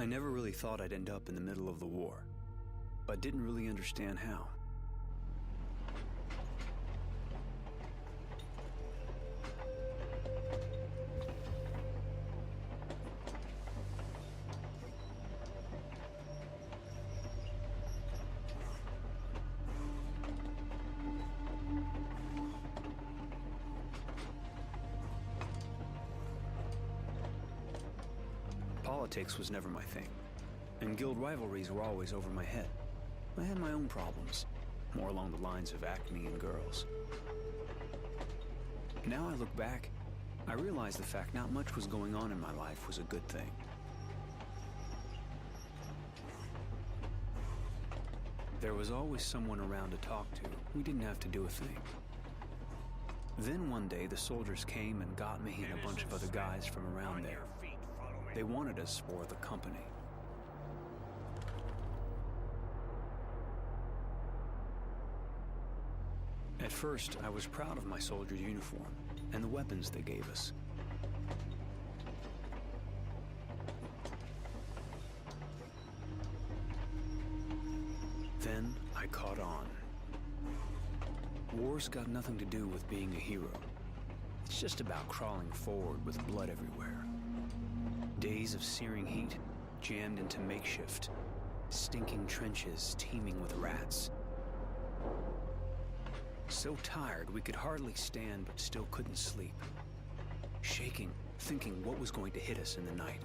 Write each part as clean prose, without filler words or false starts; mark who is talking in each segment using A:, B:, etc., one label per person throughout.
A: I never really thought I'd end up in the middle of the war, but didn't really understand how. Politics was never my thing, and guild rivalries were always over my head. I had my own problems, more along the lines of acne and girls. Now I look back, I realize the fact not much was going on in my life was a good thing. There was always someone around to talk to. We didn't have to do a thing. Then one day the soldiers came and got me and a bunch of other guys from around there. They wanted us for the company. At first, I was proud of my soldier's uniform and the weapons they gave us. Then I caught on. War's got nothing to do with being a hero. It's just about crawling forward with blood everywhere. Days of searing heat, jammed into makeshift, stinking trenches teeming with rats. So tired we could hardly stand but still couldn't sleep. Shaking, thinking what was going to hit us in the night.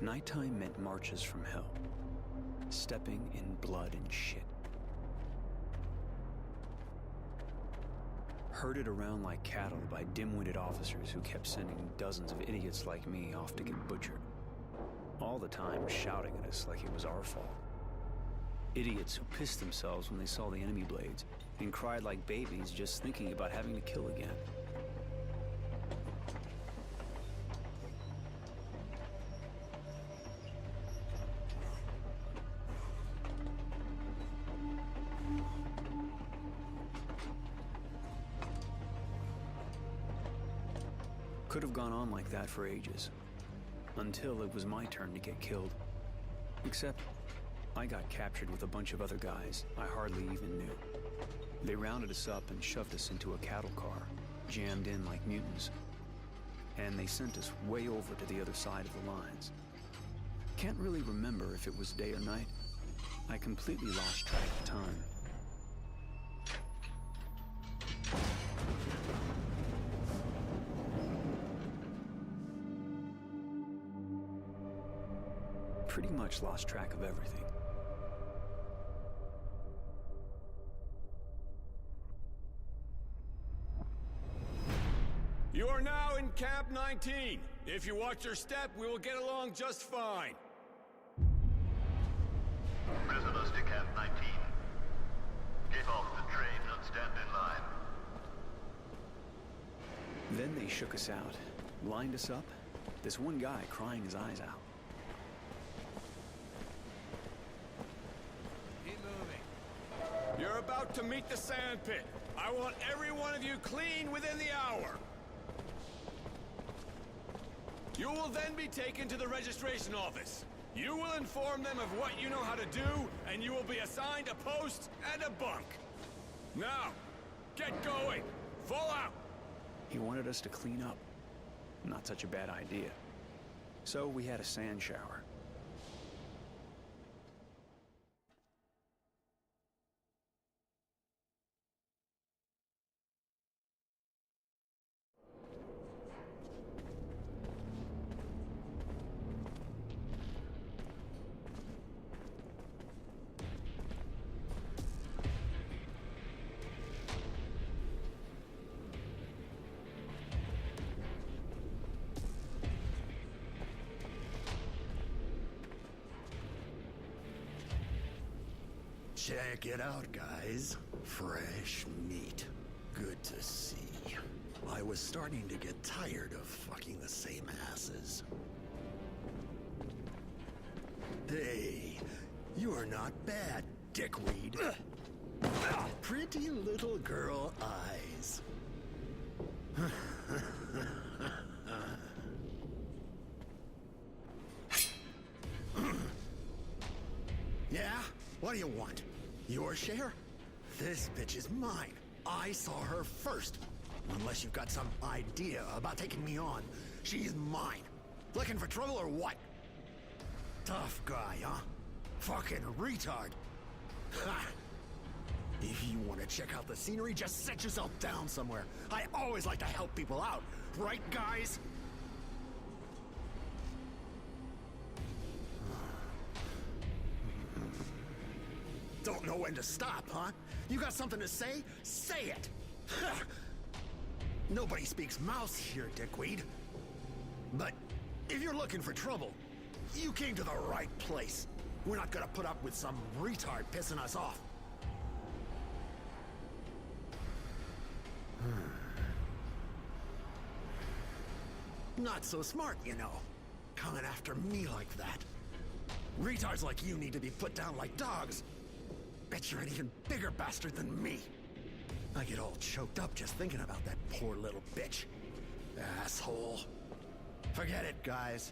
A: Nighttime meant marches from hell. Stepping in blood and shit. Herded around like cattle by dim-witted officers who kept sending dozens of idiots like me off to get butchered. All the time shouting at us like it was our fault. Idiots who pissed themselves when they saw the enemy blades and cried like babies just thinking about having to kill again. Could have gone on like that for ages, until it was my turn to get killed. Except, I got captured with a bunch of other guys I hardly even knew. They rounded us up and shoved us into a cattle car, jammed in like mutants. And they sent us way over to the other side of the lines. Can't really remember if it was day or night. I completely lost track of time. Pretty much lost track of everything.
B: You are now in Camp 19. If you watch your step, we will get along just fine.
C: Prisoners to Camp 19. Get off the train and stand in line.
A: Then they shook us out, lined us up, this one guy crying his eyes out.
B: You're about to meet the sand pit. I want every one of you clean within the hour. You will then be taken to the registration office. You will inform them of what you know how to do, and you will be assigned a post and a bunk. Now, get going. Fall out.
A: He wanted us to clean up. Not such a bad idea. So we had a sand shower.
D: Check it out, guys. Fresh meat. Good to see. I was starting to get tired of fucking the same asses. Hey, you are not bad, dickweed. Pretty little girl eyes. Yeah? What do you want? Your share? This bitch is mine. I saw her first. Unless you've got some idea about taking me on, she's mine. Looking for trouble or what? Tough guy, huh? Fucking retard. Ha! If you want to check out the scenery, just sit yourself down somewhere. I always like to help people out. Right, guys? Don't know when to stop, huh? You got something to say? Say it! Nobody speaks mouse here, dickweed. But if you're looking for trouble, you came to the right place. We're not gonna put up with some retard pissing us off. Not so smart, you know. Coming after me like that. Retards like you need to be put down like dogs. Bet you're an even bigger bastard than me. I get all choked up just thinking about that poor little bitch. Asshole. Forget it, guys.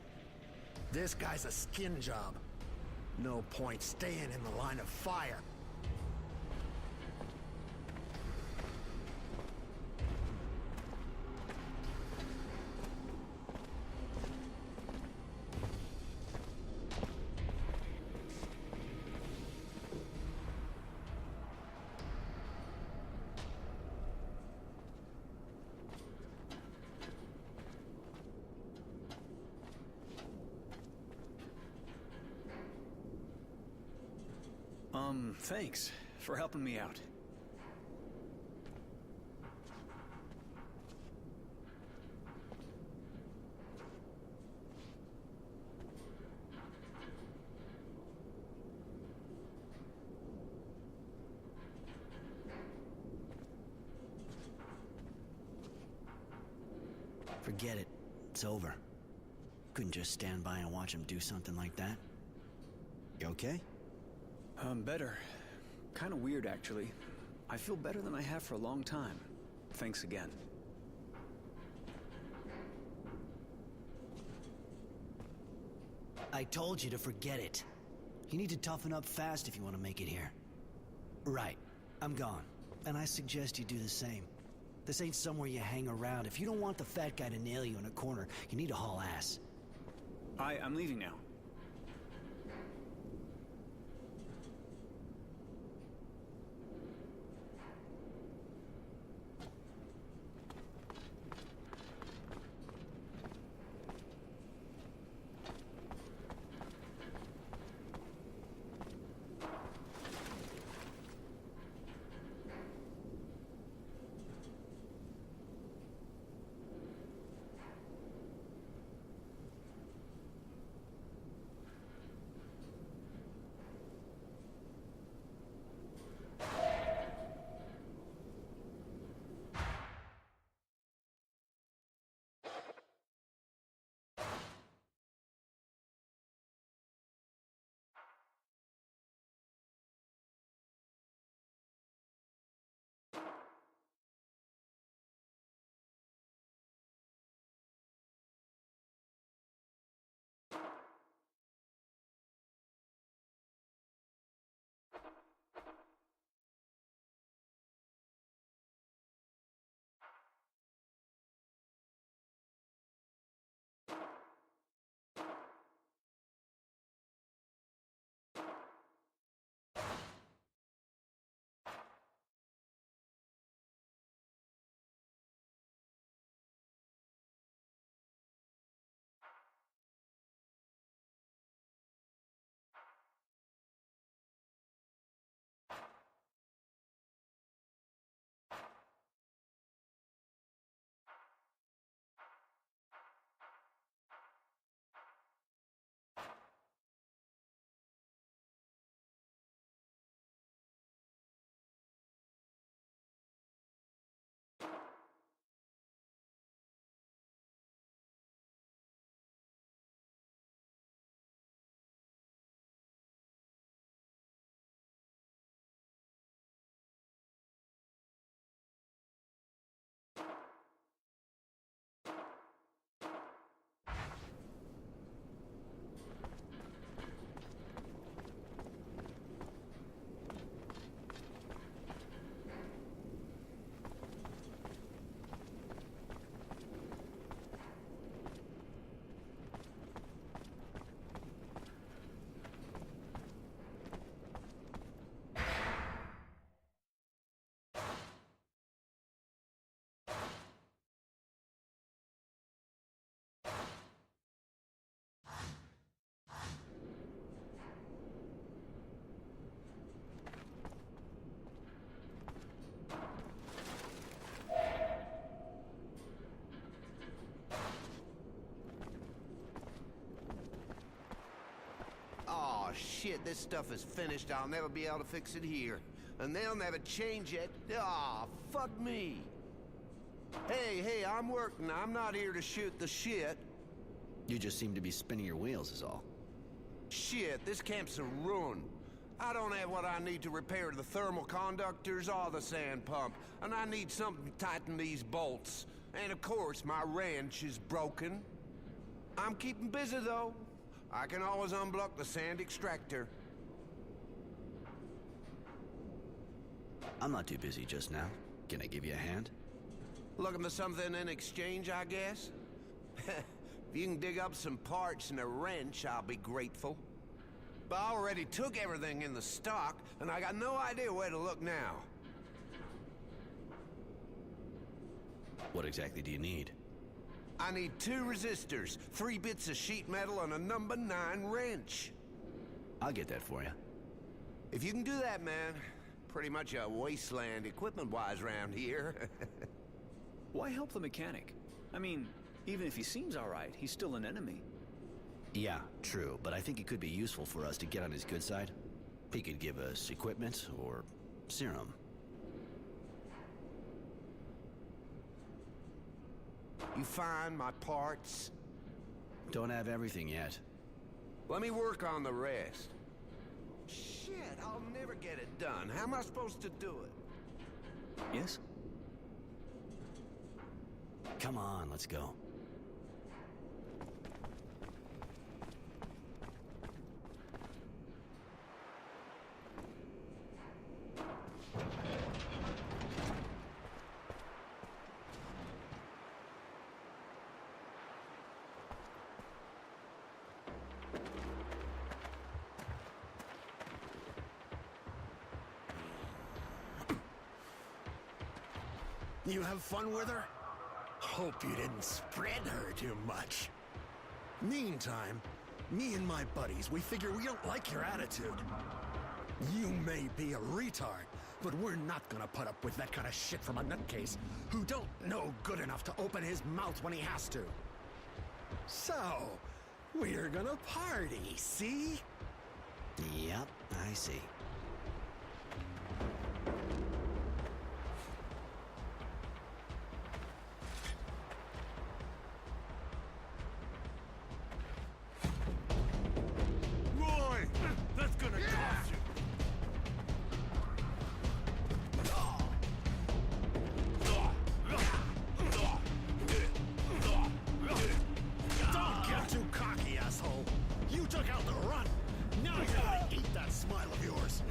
D: This guy's a skin job. No point staying in the line of fire.
A: Thanks for helping me out.
E: Forget it. It's over. Couldn't just stand by and watch him do something like that. You okay?
A: Better. Kind of weird, actually. I feel better than I have for a long time. Thanks again.
E: I told you to forget it. You need to toughen up fast if you want to make it here. Right. I'm gone. And I suggest you do the same. This ain't somewhere you hang around. If you don't want the fat guy to nail you in a corner, you need to haul ass.
A: I'm leaving now.
F: Oh shit, this stuff is finished. I'll never be able to fix it here. And they'll never change it. Ah, fuck me. Hey, I'm working. I'm not here to shoot the shit.
E: You just seem to be spinning your wheels is all.
F: Shit, this camp's a ruin. I don't have what I need to repair the thermal conductors or the sand pump, and I need something to tighten these bolts. And of course, my wrench is broken. I'm keeping busy, though. I can always unblock the sand extractor.
E: I'm not too busy just now. Can I give you a hand?
F: Looking for something in exchange, I guess? If you can dig up some parts and a wrench, I'll be grateful. But I already took everything in the stock, and I got no idea where to look now.
E: What exactly do you need?
F: I need 2 resistors, 3 bits of sheet metal, and a number 9 wrench.
E: I'll get that for you.
F: If you can do that, man, pretty much a wasteland equipment-wise around here.
A: Why help the mechanic? I mean, even if he seems alright, he's still an enemy.
E: Yeah, true, but I think it could be useful for us to get on his good side. He could give us equipment or serum.
F: You find my parts?
E: Don't have everything yet.
F: Let me work on the rest. Shit, I'll never get it done. How am I supposed to do it?
A: Yes?
E: Come on, let's go.
D: You have fun with her? Hope you didn't spread her too much. Meantime, me and my buddies, we figure we don't like your attitude. You may be a retard, but we're not gonna put up with that kind of shit from a nutcase who don't know good enough to open his mouth when he has to. So, we're gonna party, see?
E: Yep, I see.
B: Roy! That's gonna cost you!
D: Don't get too cocky, asshole. You took out the run. Now you're gonna eat that smile of yours.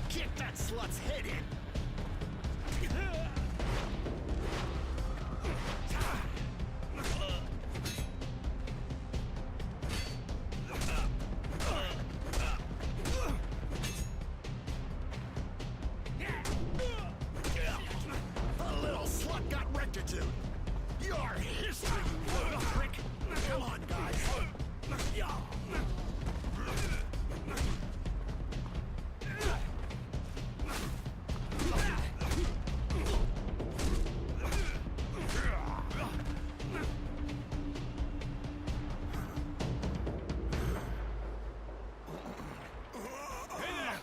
D: Kick that slut's head in. A little slut got rectitude. Your history, you little prick. Come on, guys. Yeah.
B: Hey there!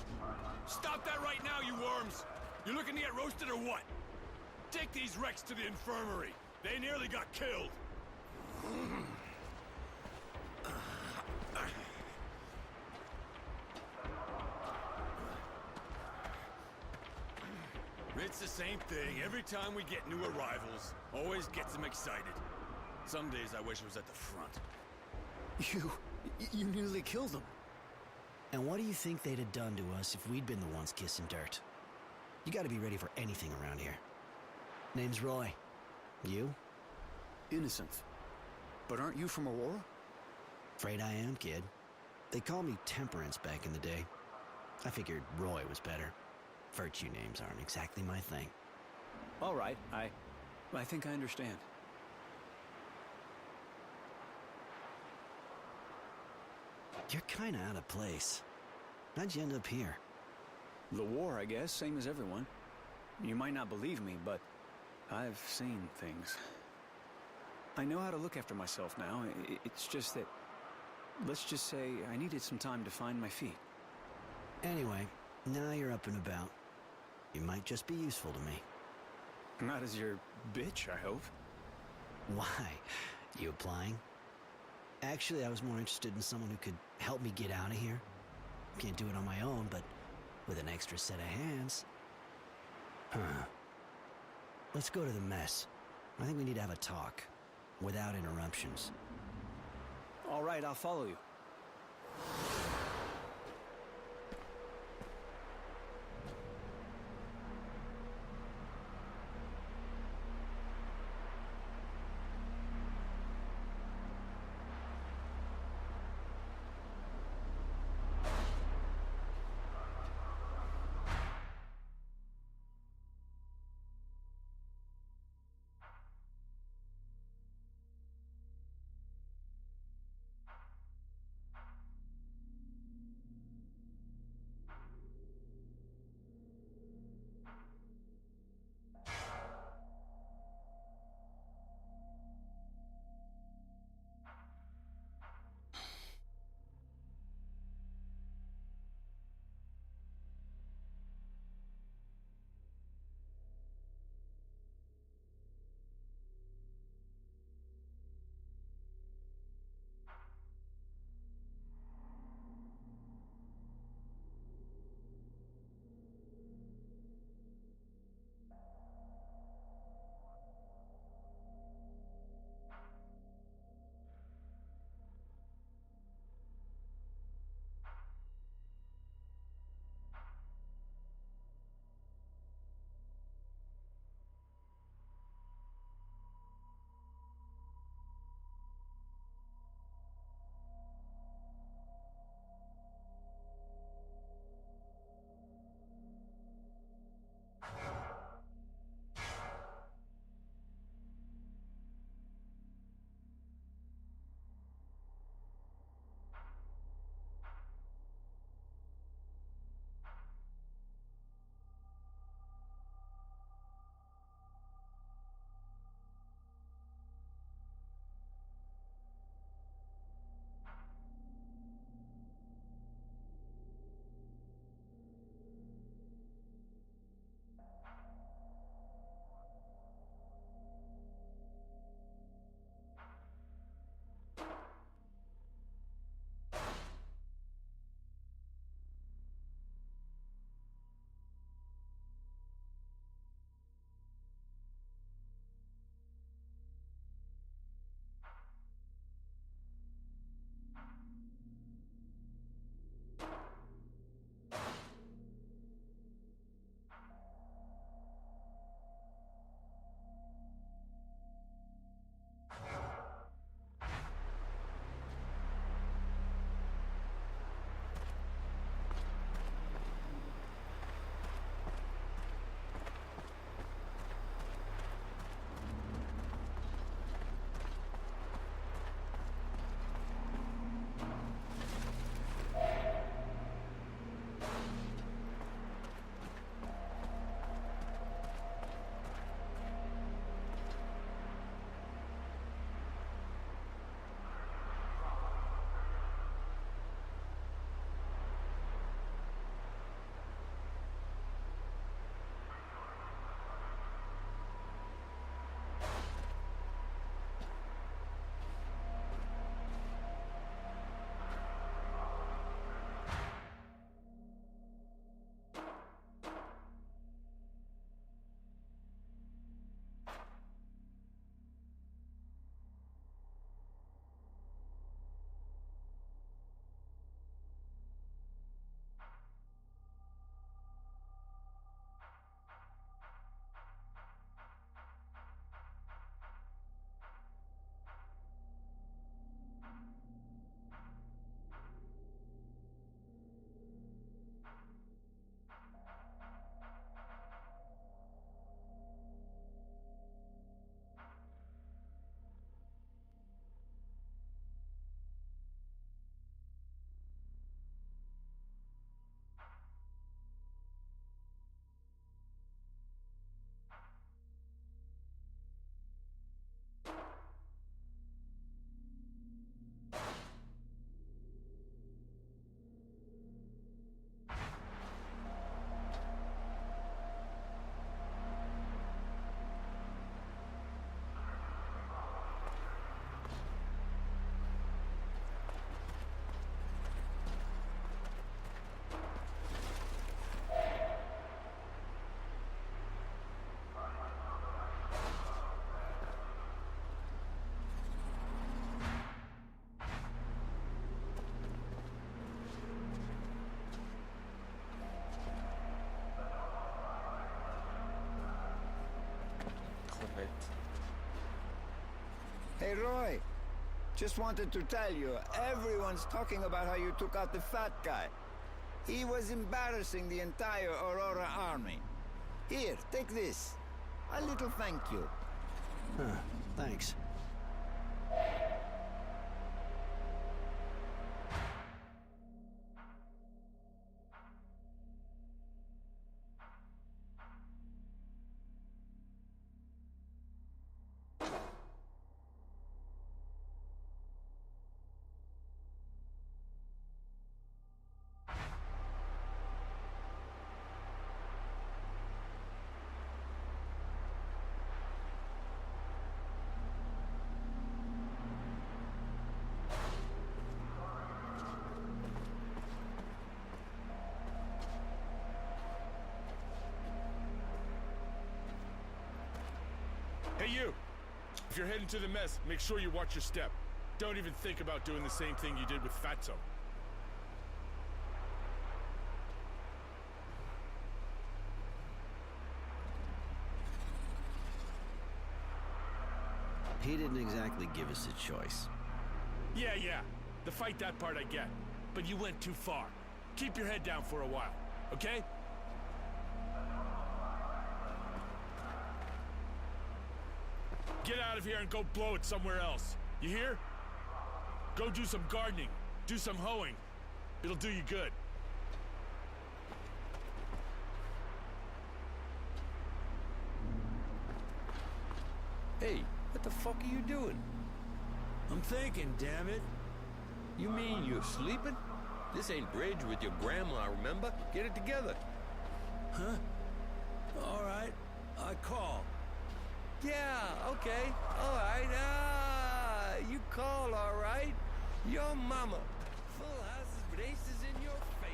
B: Stop that right now, you worms! You looking to get roasted or what? Take these wrecks to the infirmary. They nearly got killed. It's the same thing every time we get new arrivals. Always gets them excited. Some days I wish I was at the front.
A: You nearly killed him.
E: And what do you think they'd have done to us if we'd been the ones kissing dirt? You gotta be ready for anything around here. Name's Roy. You?
A: Innocent. But aren't you from Aurora?
E: Afraid I am, kid. They called me Temperance back in the day. I figured Roy was better. Virtue names aren't exactly my thing.
A: All right, I think I understand.
E: You're kinda out of place. How'd you end up here?
A: The war, I guess, same as everyone. You might not believe me, but I've seen things. I know how to look after myself now. It's just that, let's just say I needed some time to find my feet.
E: Anyway, now you're up and about. You might just be useful to me.
A: Not as your bitch, I hope.
E: Why? You applying? Actually, I was more interested in someone who could help me get out of here. Can't do it on my own, but with an extra set of hands. Huh. Let's go to the mess. I think we need to have a talk. Without interruptions.
A: All right, I'll follow you.
G: Hey, Roy. Just wanted to tell you, everyone's talking about how you took out the fat guy. He was embarrassing the entire Aurora army. Here, take this. A little thank you.
E: Huh, thanks.
B: Hey, you! If you're heading to the mess, make sure you watch your step. Don't even think about doing the same thing you did with Fatso.
E: He didn't exactly give us a choice.
B: Yeah. The fight that part I get. But you went too far. Keep your head down for a while, okay? Get out of here and go blow it somewhere else. You hear? Go do some gardening. Do some hoeing. It'll do you good.
H: Hey, what the fuck are you doing?
I: I'm thinking, damn it.
H: You mean you're sleeping? This ain't bridge with your grandma, remember? Get it together.
I: Huh? All right, I call.
H: Yeah, okay, all right. You call, all right. Your mama. Full houses with aces in your face.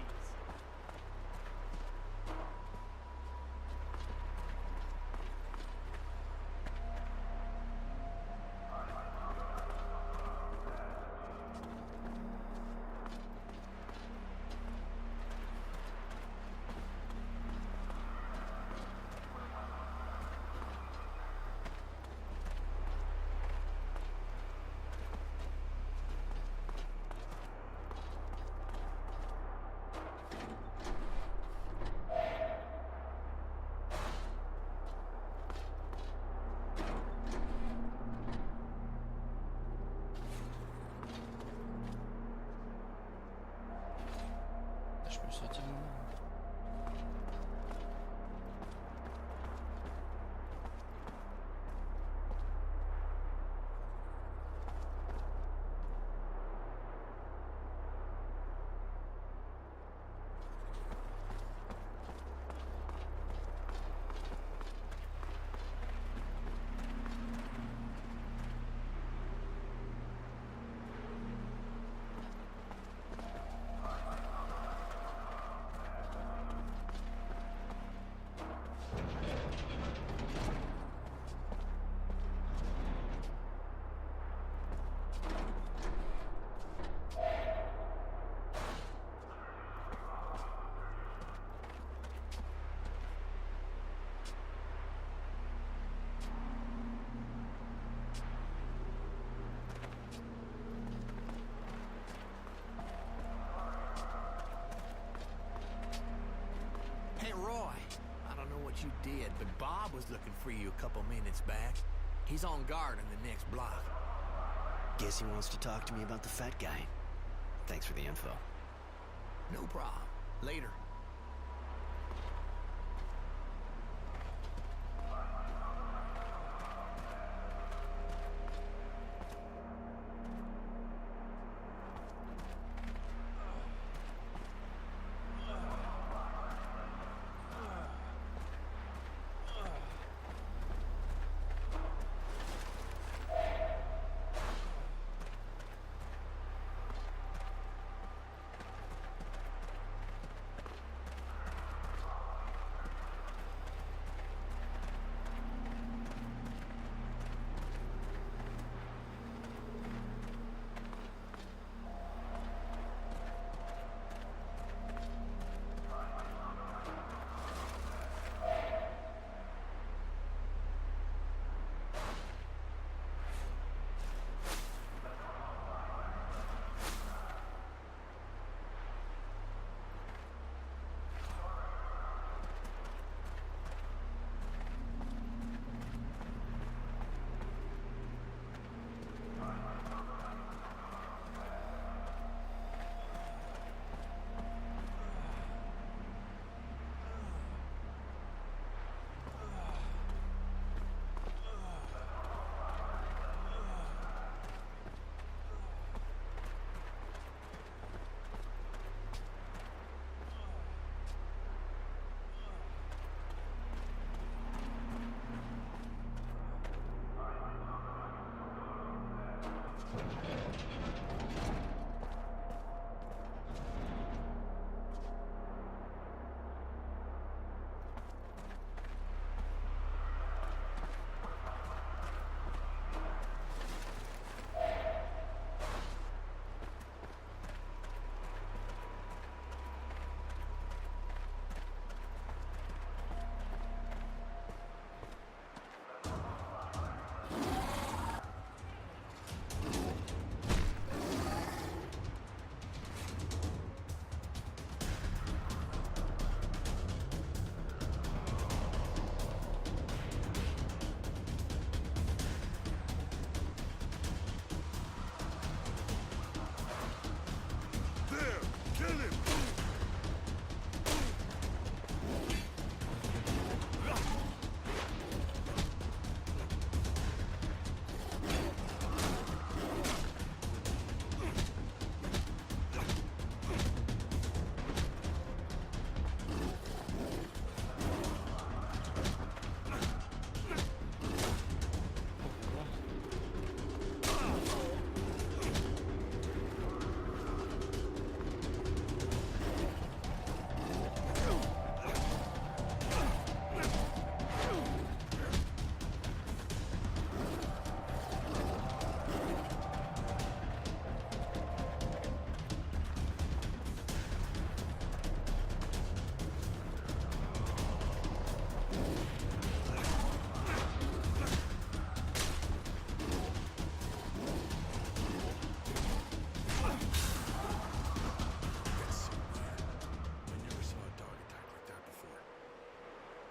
D: Hey, Roy. I don't know what you did, but Bob was looking for you a couple minutes back. He's on guard in the next block.
E: Guess he wants to talk to me about the fat guy. Thanks for the info.
D: No problem. Later.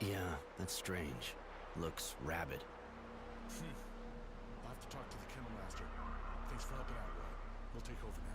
E: Yeah, that's strange. Looks rabid.
J: I'll have to talk to the kennel master. Thanks for helping out, Roy. We'll take over now.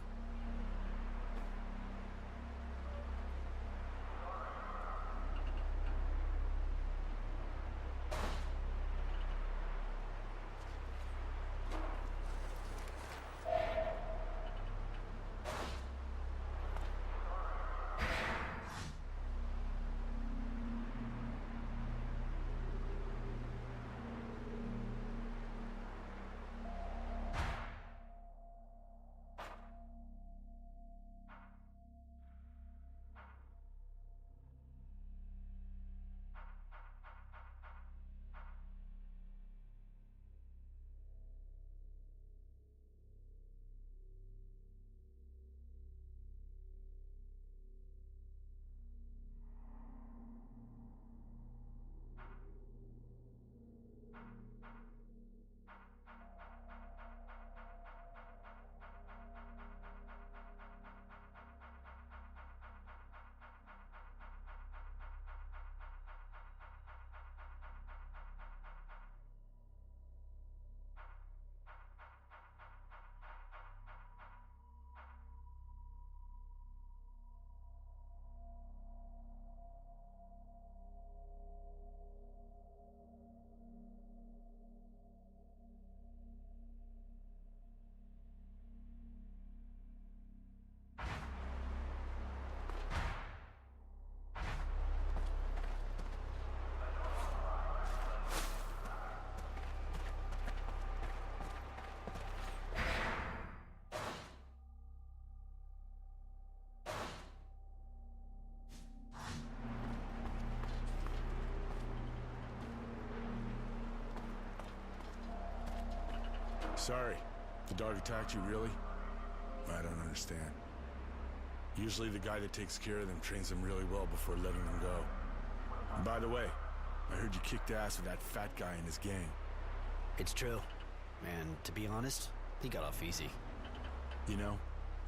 J: Sorry. The dog attacked you, really? I don't understand. Usually the guy that takes care of them trains them really well before letting them go. And by the way, I heard you kicked ass with that fat guy in his gang.
E: It's true. And to be honest, he got off easy.
J: You know,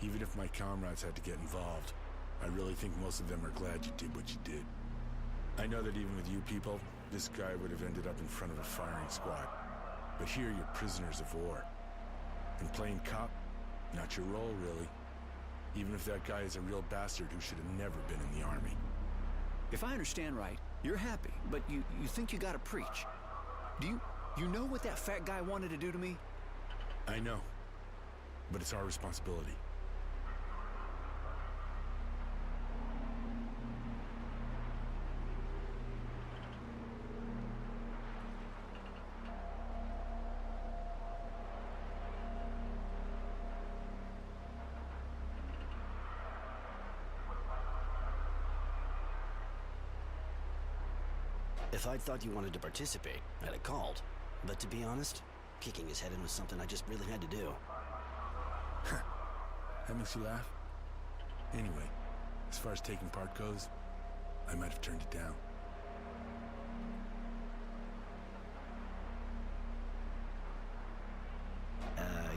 J: even if my comrades had to get involved, I really think most of them are glad you did what you did. I know that even with you people, this guy would have ended up in front of a firing squad. But here you're prisoners of war. And playing cop, not your role, really. Even if that guy is a real bastard who should have never been in the army.
A: If I understand right, you're happy, but you think you gotta preach. Do you know what that fat guy wanted to do to me?
J: I know. But it's our responsibility.
E: If I'd thought you wanted to participate, I'd have called. But to be honest, kicking his head in was something I just really had to do.
J: That makes you laugh? Anyway, as far as taking part goes, I might have turned it down.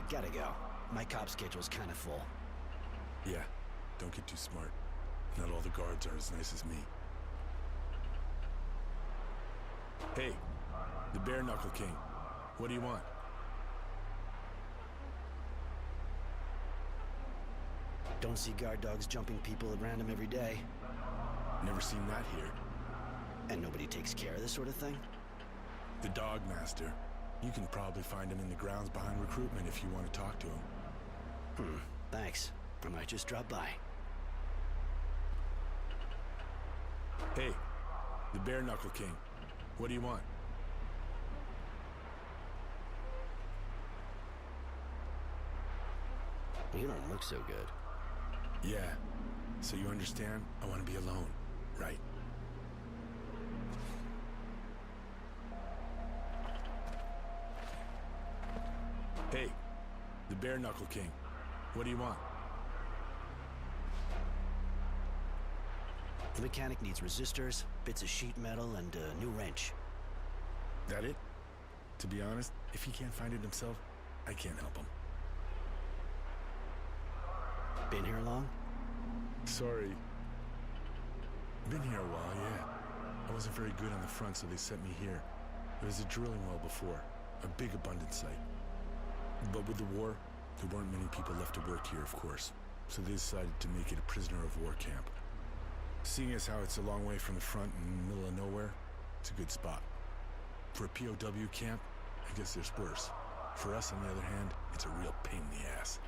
E: Gotta go. My cop schedule's kinda full.
J: Yeah, don't get too smart. Not all the guards are as nice as me. Hey, the Bare Knuckle King. What do you want?
E: Don't see guard dogs jumping people at random every day.
J: Never seen that here.
E: And nobody takes care of this sort of thing?
J: The Dog Master. You can probably find him in the grounds behind recruitment if you want to talk to him.
E: Thanks. I might just drop by.
J: Hey, the Bare Knuckle King. What do you want?
E: You don't look so good.
J: Yeah. So you understand? I want to be alone, right? Hey, the Bare Knuckle King. What do you want?
E: The mechanic needs resistors, bits of sheet metal, and a new wrench.
J: That it? To be honest, if he can't find it himself, I can't help him.
E: Been here long?
J: Sorry. Been here a while, yeah. I wasn't very good on the front, so they sent me here. It was a drilling well before, a big abundant site. But with the war, there weren't many people left to work here, of course, so they decided to make it a prisoner of war camp. Seeing as how it's a long way from the front in the middle of nowhere, it's a good spot. For a POW camp, I guess there's worse. For us, on the other hand, it's a real pain in the ass.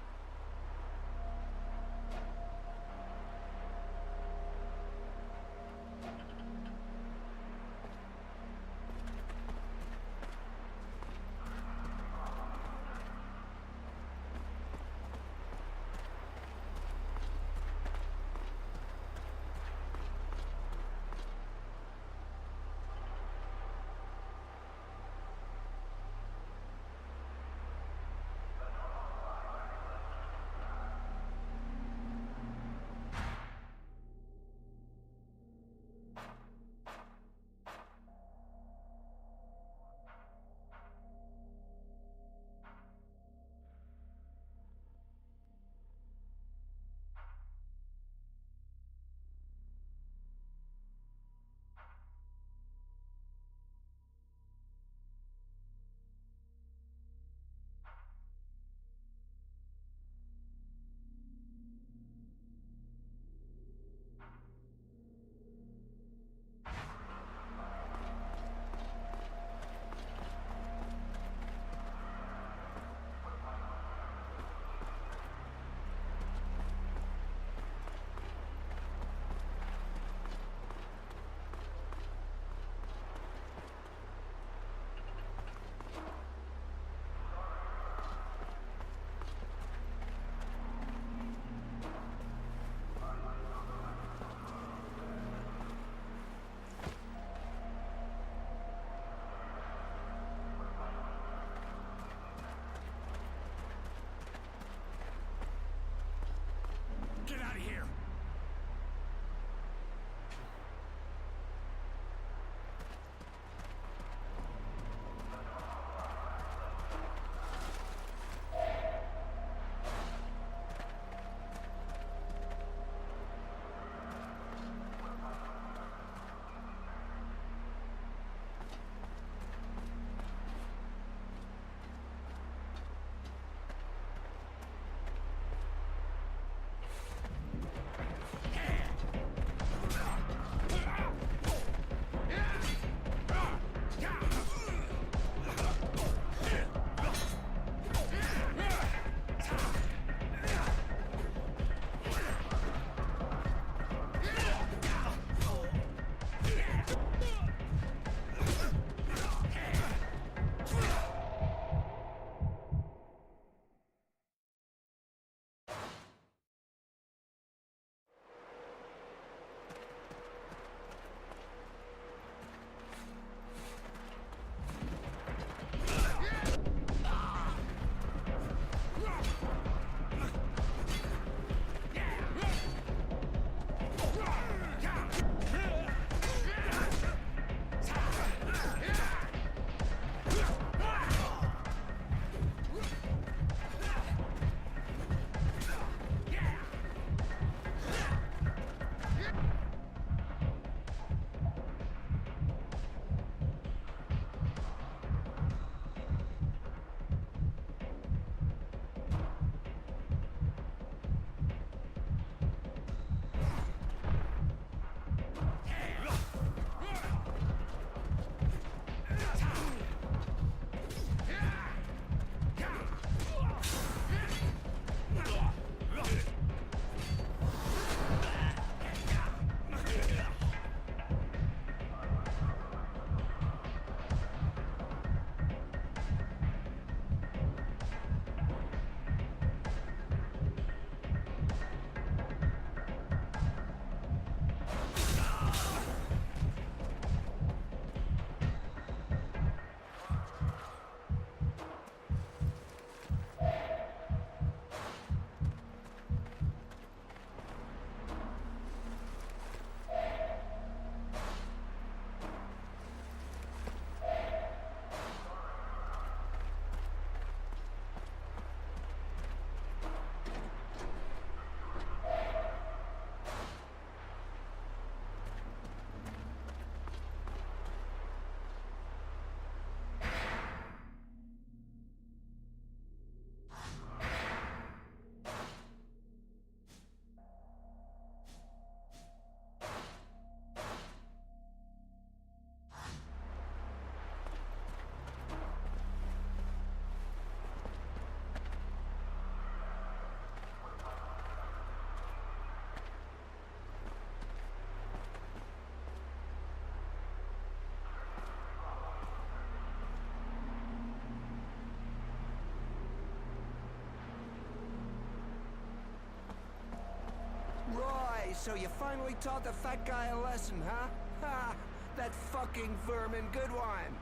F: So you finally taught the fat guy a lesson, huh? Ha! That fucking vermin, good one!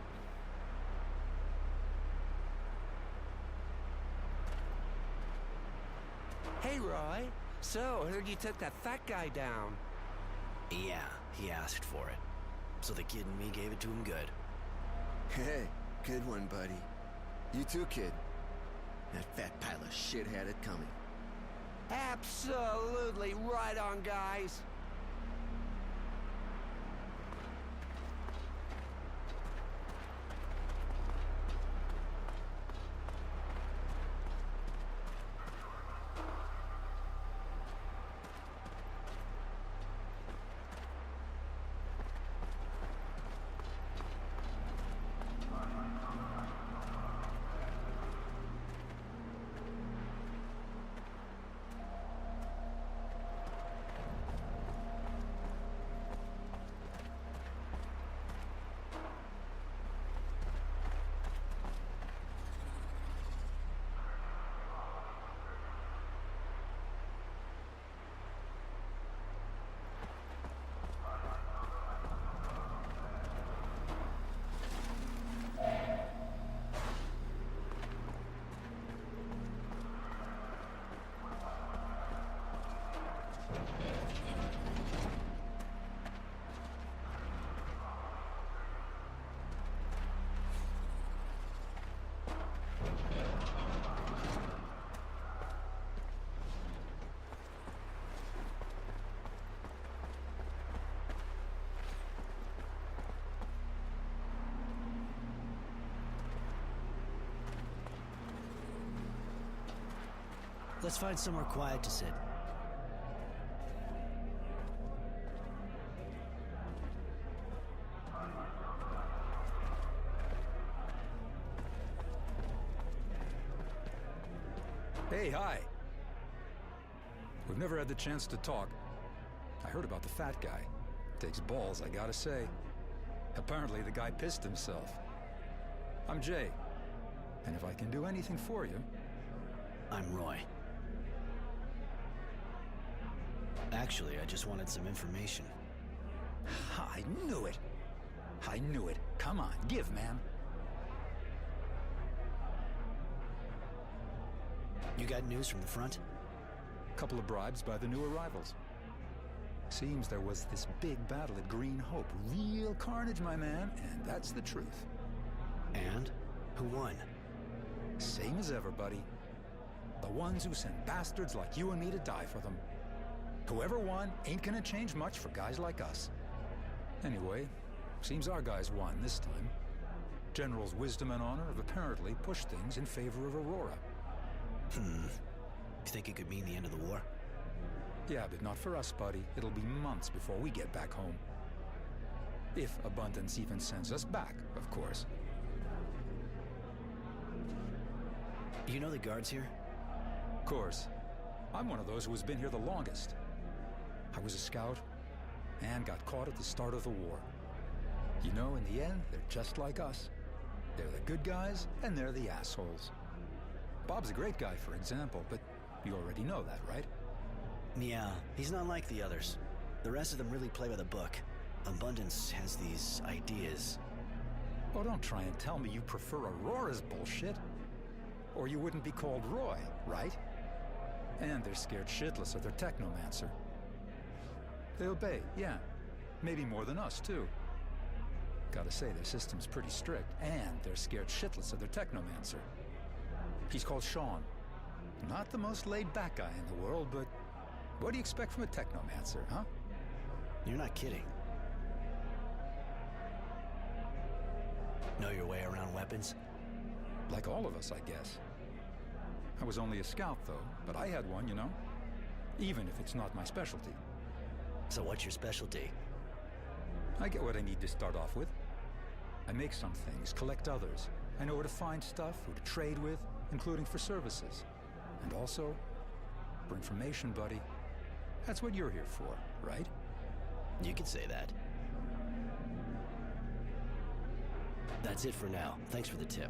F: Hey, Roy. So, heard you took that fat guy down.
E: Yeah, he asked for it. So the kid and me gave it to him good.
K: Hey, good one, buddy. You too, kid. That fat pile of shit had it coming.
F: Absolutely right on, guys.
E: Let's find somewhere quiet to sit.
L: Hey, hi. We've never had the chance to talk. I heard about the fat guy. Takes balls, I gotta say. Apparently the guy pissed himself. I'm Jay, and if I can do anything for you...
E: I'm Roy. Actually, I just wanted some information.
L: I knew it. I knew it. Come on, give, man.
E: You got news from the front?
L: Couple of bribes by the new arrivals. Seems there was this big battle at Green Hope. Real carnage, my man, and that's the truth.
E: And? Who won?
L: Same as ever, buddy. The ones who sent bastards like you and me to die for them. Whoever won ain't gonna change much for guys like us. Anyway, seems our guys won this time. General's wisdom and honor have apparently pushed things in favor of Aurora.
E: You think it could mean the end of the war?
L: Yeah, but not for us, buddy. It'll be months before we get back home. If Abundance even sends us back, of course.
E: You know the guards here?
L: Of course. I'm one of those who has been here the longest. I was a scout, and got caught at the start of the war. You know, in the end, they're just like us. They're the good guys, and they're the assholes. Bob's a great guy, for example, but you already know that, right?
E: Yeah, he's not like the others. The rest of them really play by the book. Abundance has these ideas.
L: Oh, don't try and tell me you prefer Aurora's bullshit. Or you wouldn't be called Roy, right? And they're scared shitless of their technomancer. They obey, yeah. Maybe more than us, too. Gotta say, their system's pretty strict, and they're scared shitless of their technomancer. He's called Sean. Not the most laid-back guy in the world, but what do you expect from a technomancer, huh?
E: You're not kidding. Know your way around weapons?
L: Like all of us, I guess. I was only a scout, though, but I had one, you know? Even if it's not my specialty.
E: So what's your specialty?
L: I get what I need to start off with. I make some things, collect others. I know where to find stuff, who to trade with, including for services. And also, for information, buddy. That's what you're here for, right?
E: You could say that. That's it for now. Thanks for the tip.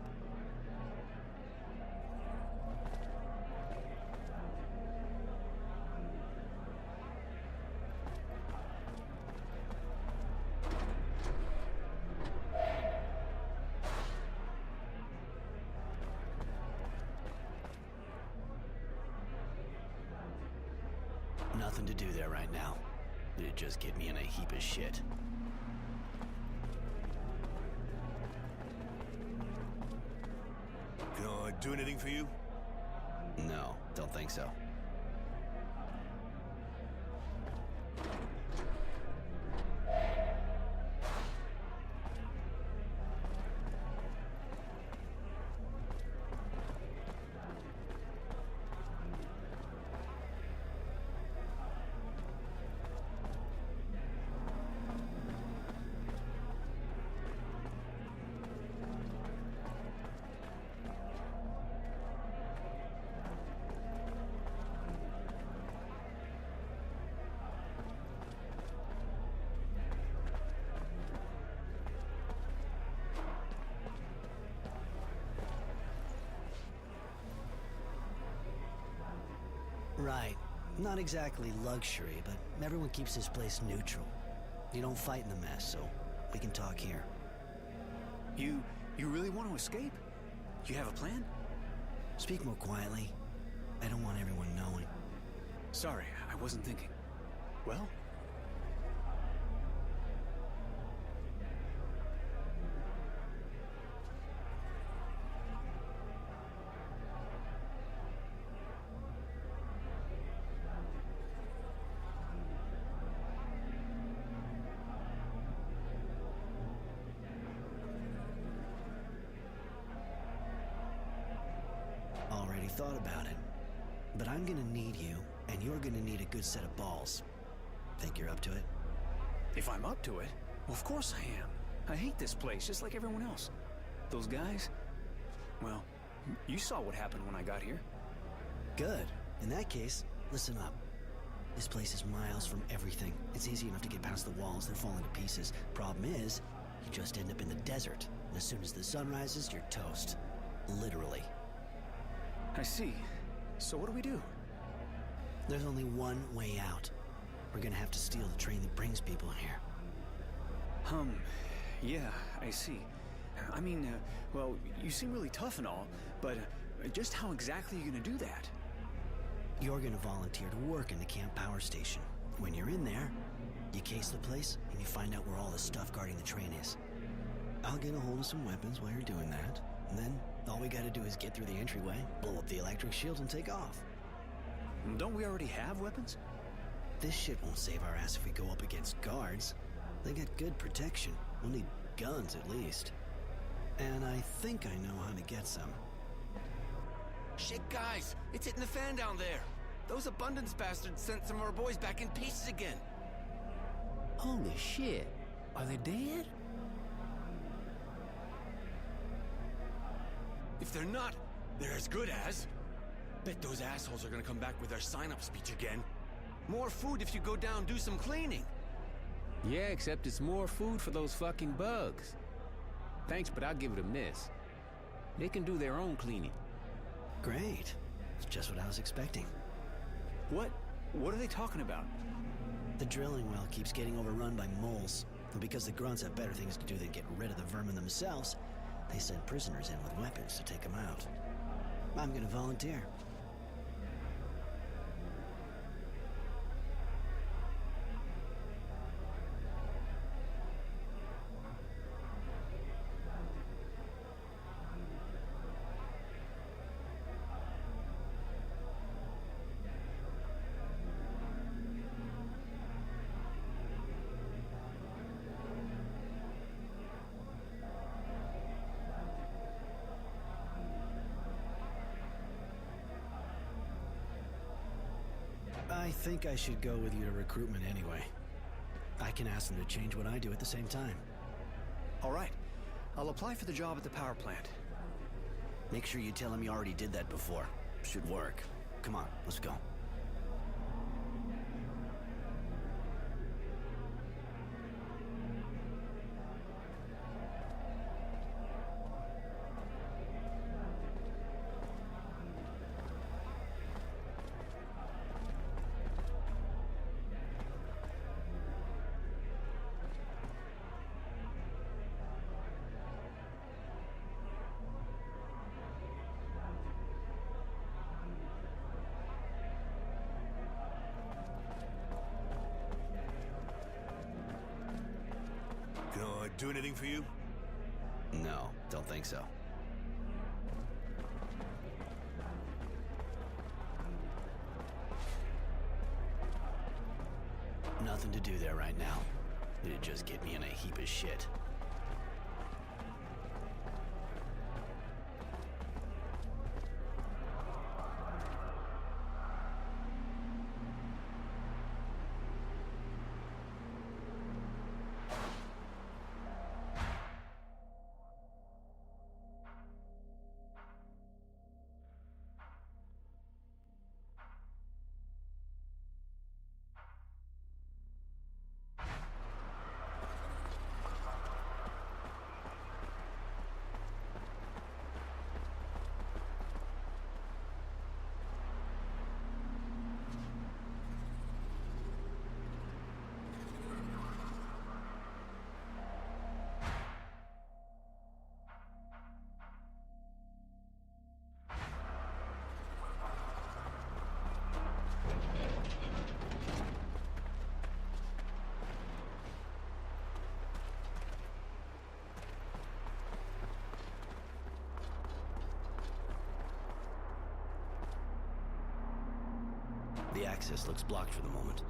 E: Nothing to do there right now. It'd just get me in a heap of shit.
B: Can I do anything for you?
E: No, don't think so. Right. Not exactly luxury, but everyone keeps this place neutral. You don't fight in the mess, so we can talk here.
A: You really want to escape? You have a plan?
E: Speak more quietly. I don't want everyone knowing.
A: Sorry, I wasn't thinking. Well?
E: Already thought about it. But I'm gonna need you, and you're gonna need a good set of balls. Think you're up to it?
A: If I'm up to it? Well, of course I am. I hate this place, just like everyone else. Those guys? Well, you saw what happened when I got here.
E: Good. In that case, listen up. This place is miles from everything. It's easy enough to get past the walls, they're falling to pieces. Problem is, you just end up in the desert. And as soon as the sun rises, you're toast. Literally.
A: I see. So what do we do?
E: There's only one way out. We're gonna have to steal the train that brings people here.
A: Yeah, I see. I mean, well, you seem really tough and all, but just how exactly are you gonna do that?
E: You're gonna volunteer to work in the camp power station. When you're in there, you case the place and you find out where all the stuff guarding the train is. I'll get a hold of some weapons while you're doing that, and then all we gotta do is get through the entryway, blow up the electric shield, and take off.
A: Don't we already have weapons?
E: This shit won't save our ass if we go up against guards. They got good protection. We'll need guns at least. And I think I know how to get some.
H: Shit, guys! It's hitting the fan down there! Those abundance bastards sent some of our boys back in pieces again!
M: Holy shit! Are they dead?
B: If they're not, they're as good as. Bet those assholes are gonna come back with their sign-up speech again.
H: More food if you go down and do some cleaning!
M: Yeah, except it's more food for those fucking bugs. Thanks, but I'll give it a miss. They can do their own cleaning.
E: Great. It's just what I was expecting.
A: What are they talking about?
E: The drilling well keeps getting overrun by moles. And because the grunts have better things to do than get rid of the vermin themselves, they send prisoners in with weapons to take them out. I'm gonna volunteer. I think I should go with you to recruitment anyway. I can ask them to change what I do at the same time.
A: All right. I'll apply for the job at the power plant.
E: Make sure you tell them you already did that before. Should work. Come on, let's go.
D: do anything for you?
E: No, don't think so. Nothing to do there right now. It'd just get me in a heap of shit. The access looks blocked for the moment.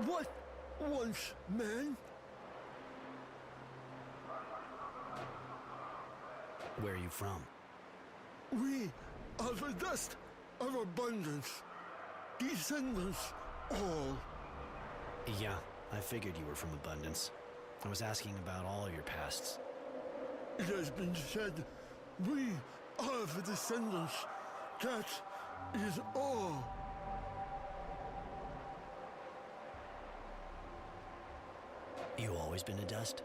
I: What once, man?
E: Where are you from?
I: We are the dust of abundance. Descendants all.
E: Yeah, I figured you were from Abundance. I was asking about all of your pasts.
I: It has been said, we are the descendants. That is all.
E: You always been a dust?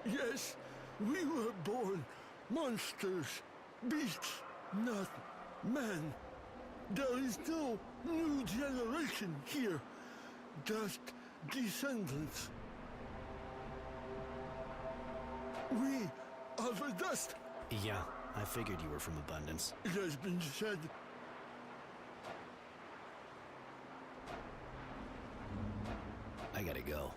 I: Yes, we were born monsters, beasts, not man. There is no new generation here, just descendants. We are the dust.
E: Yeah, I figured you were from Abundance.
I: It has been said.
E: I gotta go.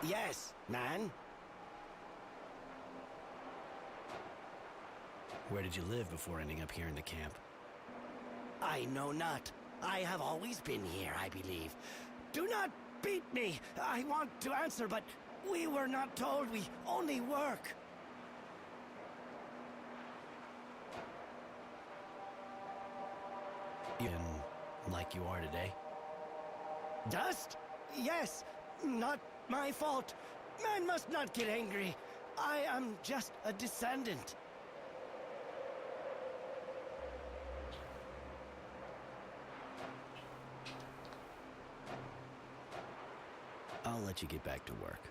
N: Yes, man.
E: Where did you live before ending up here in the camp?
N: I know not. I have always been here, I believe. Do not beat me. I want to answer, but we were not told. We only work.
E: Like you are today?
N: Dust? Yes. Not my fault. Man must not get angry. I am just a descendant.
E: I'll let you get back to work.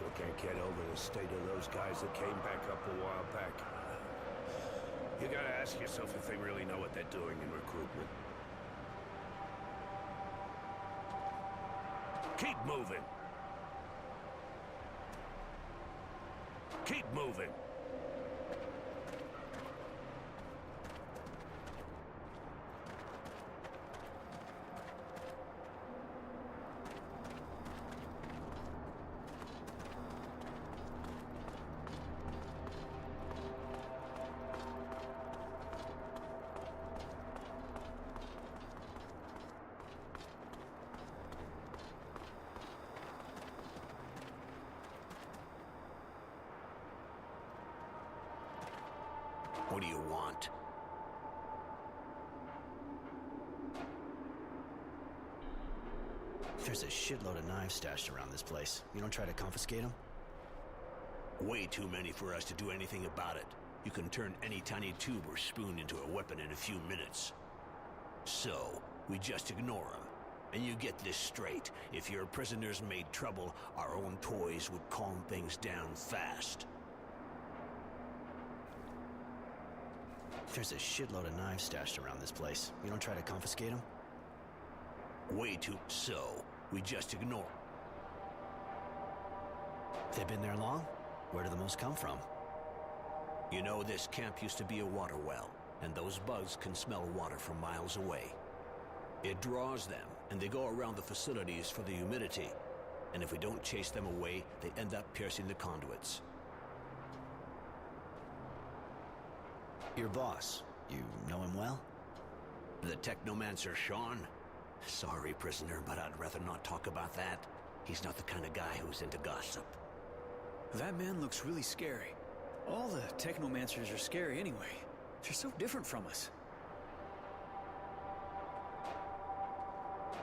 O: Still can't get over the state of those guys that came back up a while back. You gotta ask yourself if they really know what they're doing in recruitment. Keep moving! Keep moving!
D: What do you want?
E: There's a shitload of knives stashed around this place. You don't try to confiscate them?
D: Way too many for us to do anything about it. You can turn any tiny tube or spoon into a weapon in a few minutes. So, we just ignore them. And you get this straight. If your prisoners made trouble, our own toys would calm things down fast.
E: There's a shitload of knives stashed around this place. You don't try to confiscate them?
D: Way too... So, we just ignore.
E: They've been there long? Where do the most come from?
D: You know, this camp used to be a water well, and those bugs can smell water from miles away. It draws them, and they go around the facilities for the humidity. And if we don't chase them away, they end up piercing the conduits.
E: Your boss, you know him well?
D: The technomancer Sean? Sorry, prisoner, but I'd rather not talk about that. He's not the kind of guy who's into gossip.
A: That man looks really scary. All the technomancers are scary anyway. They're so different from us.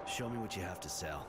E: Show me what you have to sell.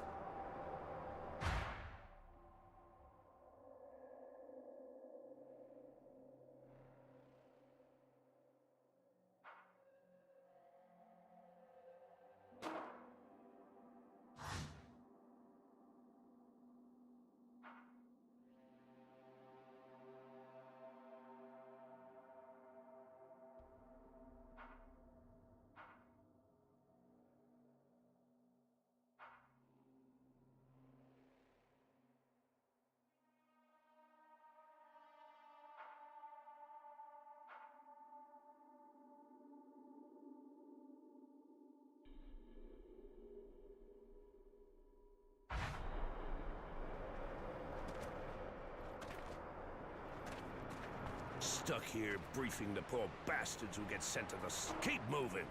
O: Stuck here briefing the poor bastards who get sent to the... Keep moving!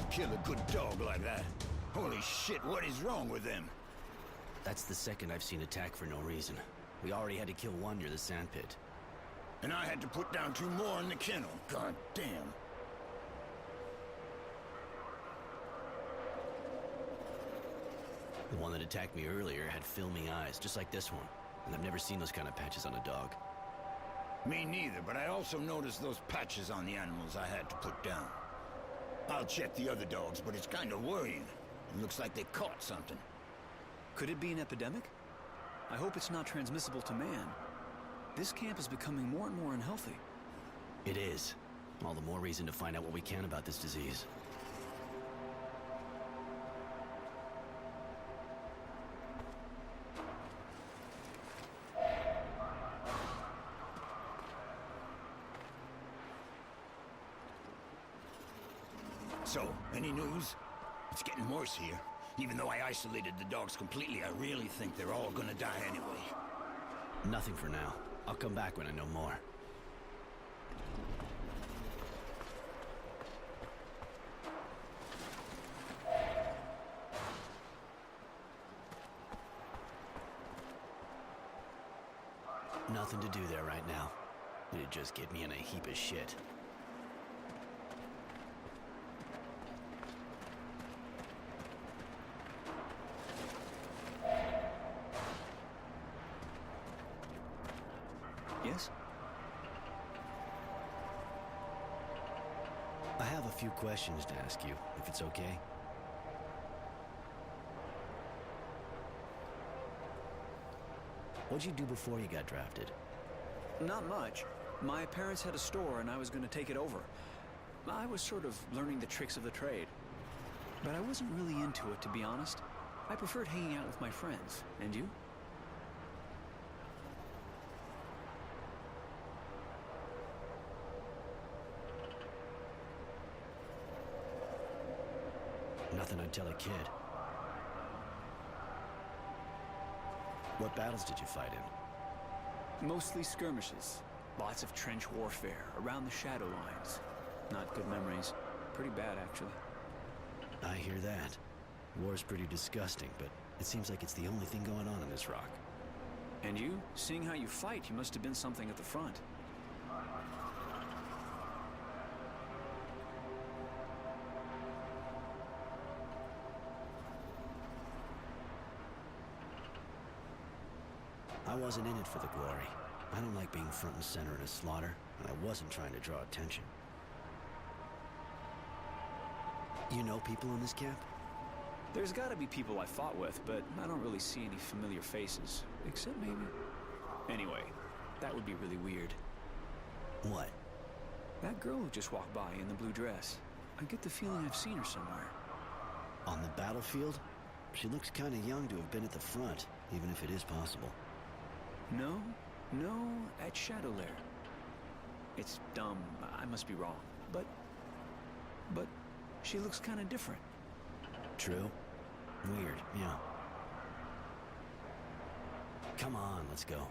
G: Kill a good dog like that. Holy shit, what is wrong with them?
E: That's the second I've seen attack for no reason. We already had to kill one near the sand pit.
P: And I had to put down 2 more in the kennel. God damn.
E: The one that attacked me earlier had filmy eyes, just like this one. And I've never seen those kind of patches on a dog.
P: Me neither, but I also noticed those patches on the animals I had to put down. I'll check the other dogs, but it's kind of worrying. It looks like they caught something.
A: Could it be an epidemic? I hope it's not transmissible to man. This camp is becoming more and more unhealthy.
E: It is. All the more reason to find out what we can about this disease.
P: So, any news? It's getting worse here. Even though I isolated the dogs completely, I really think they're all gonna die anyway.
E: Nothing for now. I'll come back when I know more. Nothing to do there right now. It'd just get me in a heap of shit.
A: Yes?
E: I have a few questions to ask you, if it's okay. What'd you do before you got drafted?
A: Not much. My parents had a store and I was going to take it over. I was sort of learning the tricks of the trade. But I wasn't really into it, to be honest. I preferred hanging out with my friends. And you?
E: Nothing I'd tell a kid. What battles did you fight in?
A: Mostly skirmishes. Lots of trench warfare around the shadow lines. Not good memories. Pretty bad, actually.
E: I hear that. War's pretty disgusting, but it seems like it's the only thing going on in this rock.
A: And you? Seeing how you fight, you must have been something at the front.
E: I wasn't in it for the glory. I don't like being front and center in a slaughter, and I wasn't trying to draw attention. You know people in this camp?
A: There's gotta be people I fought with, but I don't really see any familiar faces. Except maybe... Anyway, that would be really weird.
E: What?
A: That girl who just walked by in the blue dress. I get the feeling I've seen her somewhere.
E: On the battlefield? She looks kinda young to have been at the front, even if it is possible.
A: No, at Shadow Lair. It's dumb, I must be wrong, but she looks kinda different.
E: True. Weird, yeah. Come on, let's go.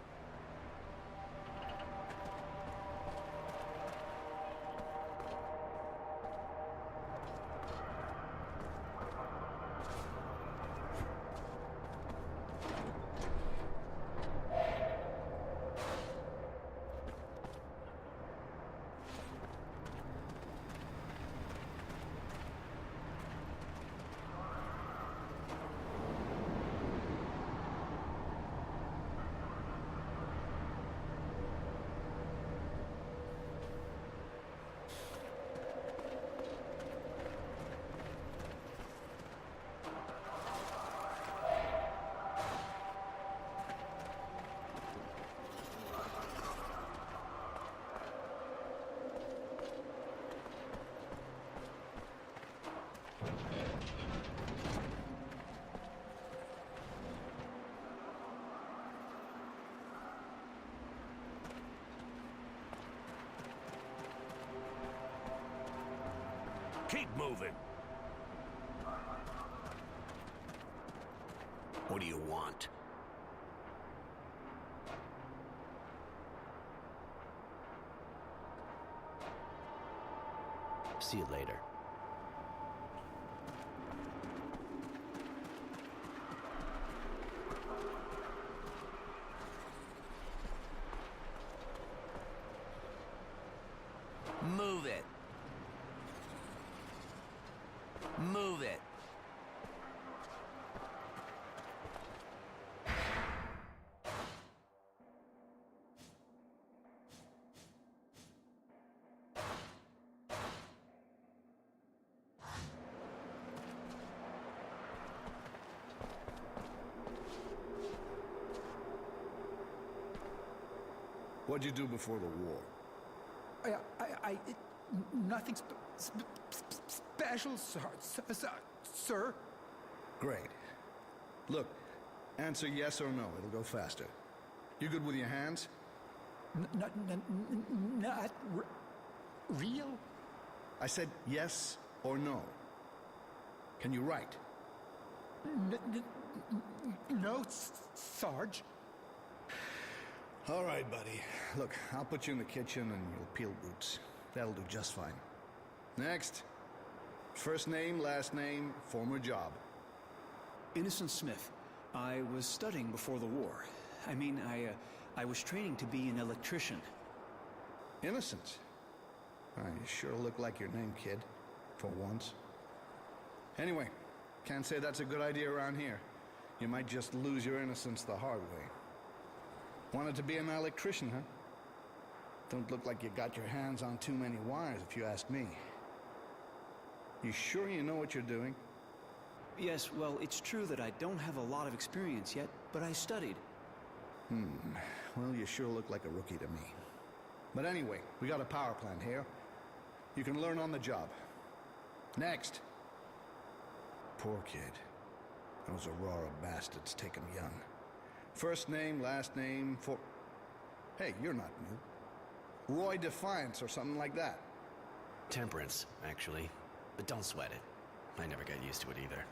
O: Keep moving.
P: What do you want?
E: See you later.
H: Move it. Move it.
Q: What'd you do before the war?
L: Nothing special, sir.
Q: Great. Look, answer yes or no. It'll go faster. You good with your hands?
L: Not real?
Q: I said yes or no. Can you write?
L: No, Sarge.
Q: All right, buddy. Look, I'll put you in the kitchen and you'll peel roots. That'll do just fine. Next. First name, last name, former job.
A: Innocent Smith. I was studying before the war. I was training to be an electrician.
Q: Innocent? You sure look like your name, kid. For once. Anyway, can't say that's a good idea around here. You might just lose your innocence the hard way. Wanted to be an electrician, huh? Don't look like you got your hands on too many wires, if you ask me. You sure you know what you're doing?
A: Yes, well, it's true that I don't have a lot of experience yet, but I studied.
Q: Well, you sure look like a rookie to me. But anyway, we got a power plant here. You can learn on the job. Next. Poor kid. Those Aurora bastards take him young. First name, last name, for... Hey, you're not new. Roy Defiance or something like that.
E: Temperance, actually. But don't sweat it. I never got used to it either.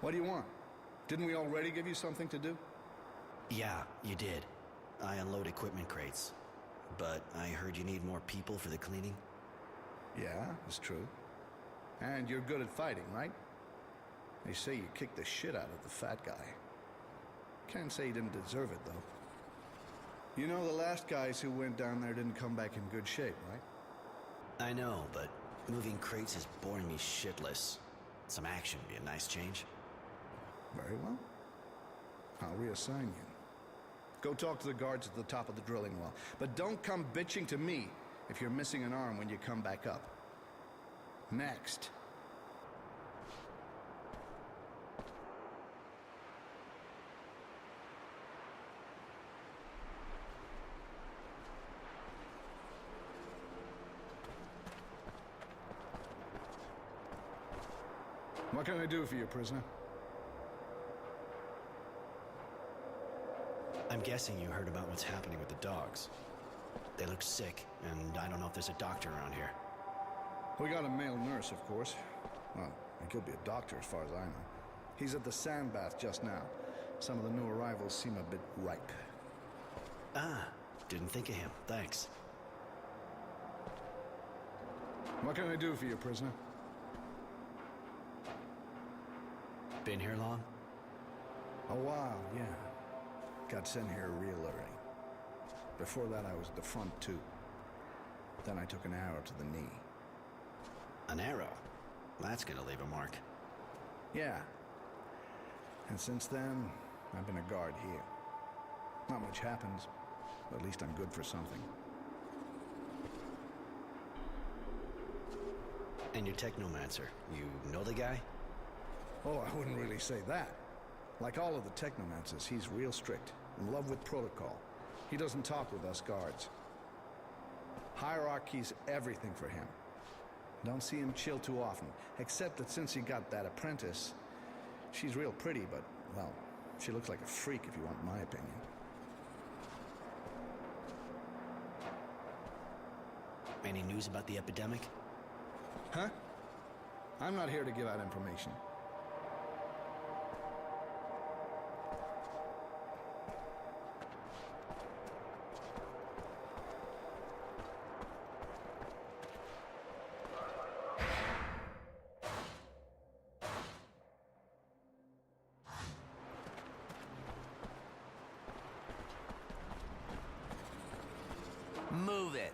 Q: What do you want? Didn't we already give you something to do?
E: Yeah, you did. I unload equipment crates. But I heard you need more people for the cleaning?
Q: Yeah, it's true. And you're good at fighting, right? They say you kicked the shit out of the fat guy. Can't say he didn't deserve it, though. You know, the last guys who went down there didn't come back in good shape, right?
E: I know, but moving crates is boring me shitless. Some action would be a nice change.
Q: Very well. I'll reassign you. Go talk to the guards at the top of the drilling well. But don't come bitching to me if you're missing an arm when you come back up. Next. What can I do for you, prisoner?
E: I'm guessing you heard about what's happening with the dogs. They look sick, and I don't know if there's a doctor around here.
Q: We got a male nurse, of course. Well, he could be a doctor as far as I know. He's at the sand bath just now. Some of the new arrivals seem a bit ripe.
E: Ah, didn't think of him. Thanks.
Q: What can I do for you, prisoner?
E: Been here long?
Q: A while, yeah. Got sent here real early. Before that, I was at the front, too. Then I took an arrow to the knee.
E: An arrow? That's gonna leave a mark.
Q: Yeah. And since then, I've been a guard here. Not much happens, but at least I'm good for something.
E: And you're Technomancer. You know the guy?
Q: Oh, I wouldn't really say that. Like all of the Technomancers, he's real strict, in love with protocol. He doesn't talk with us guards. Hierarchy's everything for him. Don't see him chill too often, except that since he got that apprentice, she's real pretty, but, well, she looks like a freak if you want my opinion.
E: Any news about the epidemic?
Q: Huh? I'm not here to give out information.
H: Move it.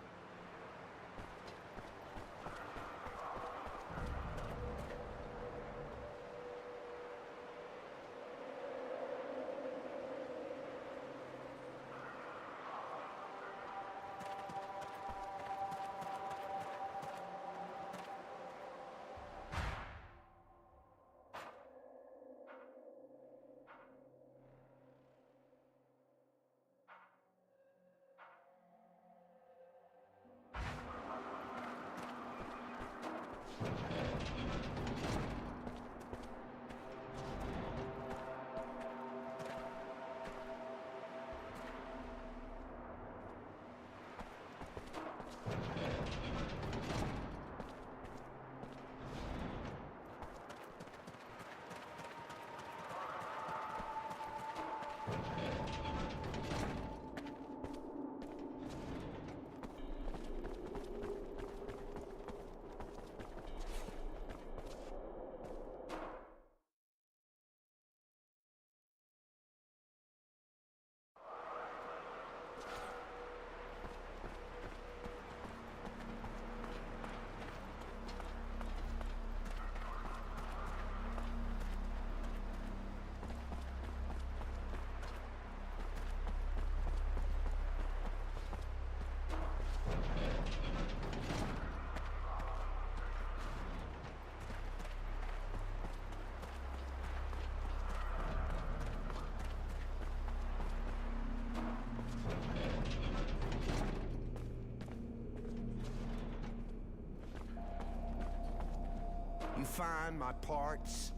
F: You find my parts?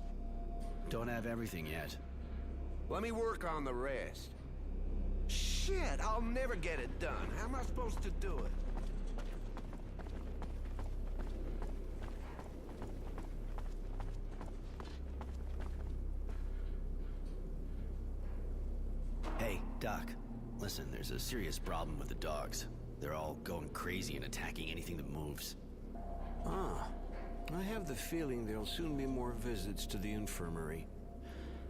E: Don't have everything yet.
F: Let me work on the rest. Shit, I'll never get it done. How am I supposed to do it?
E: Hey, Doc. Listen, there's a serious problem with the dogs. They're all going crazy and attacking anything that moves.
H: Ah. I have the feeling there'll soon be more visits to the infirmary.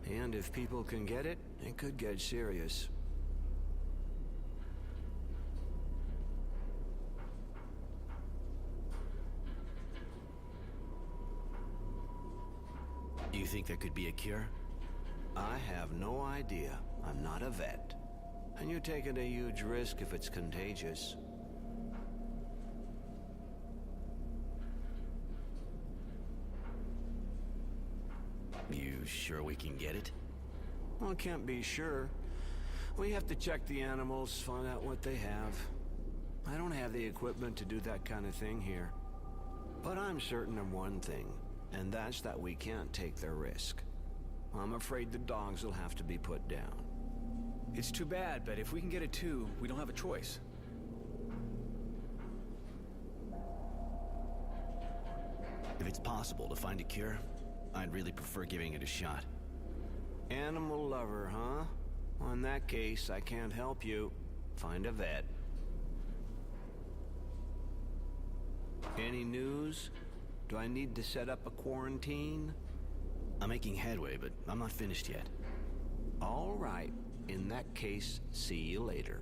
H: And if people can get it, it could get serious.
E: Do you think there could be a cure?
H: I have no idea. I'm not a vet. And you're taking a huge risk if it's contagious.
E: You sure we can get it?
H: Well, I can't be sure. We have to check the animals, find out what they have. I don't have the equipment to do that kind of thing here. But I'm certain of one thing, and that's that we can't take the risk. I'm afraid the dogs will have to be put down.
A: It's too bad, but if we can get it too, we don't have a choice.
E: If it's possible to find a cure, I'd really prefer giving it a shot.
H: Animal lover, huh? Well, in that case, I can't help you. Find a vet. Any news? Do I need to set up a quarantine?
E: I'm making headway, but I'm not finished yet.
H: All right. In that case, see you later.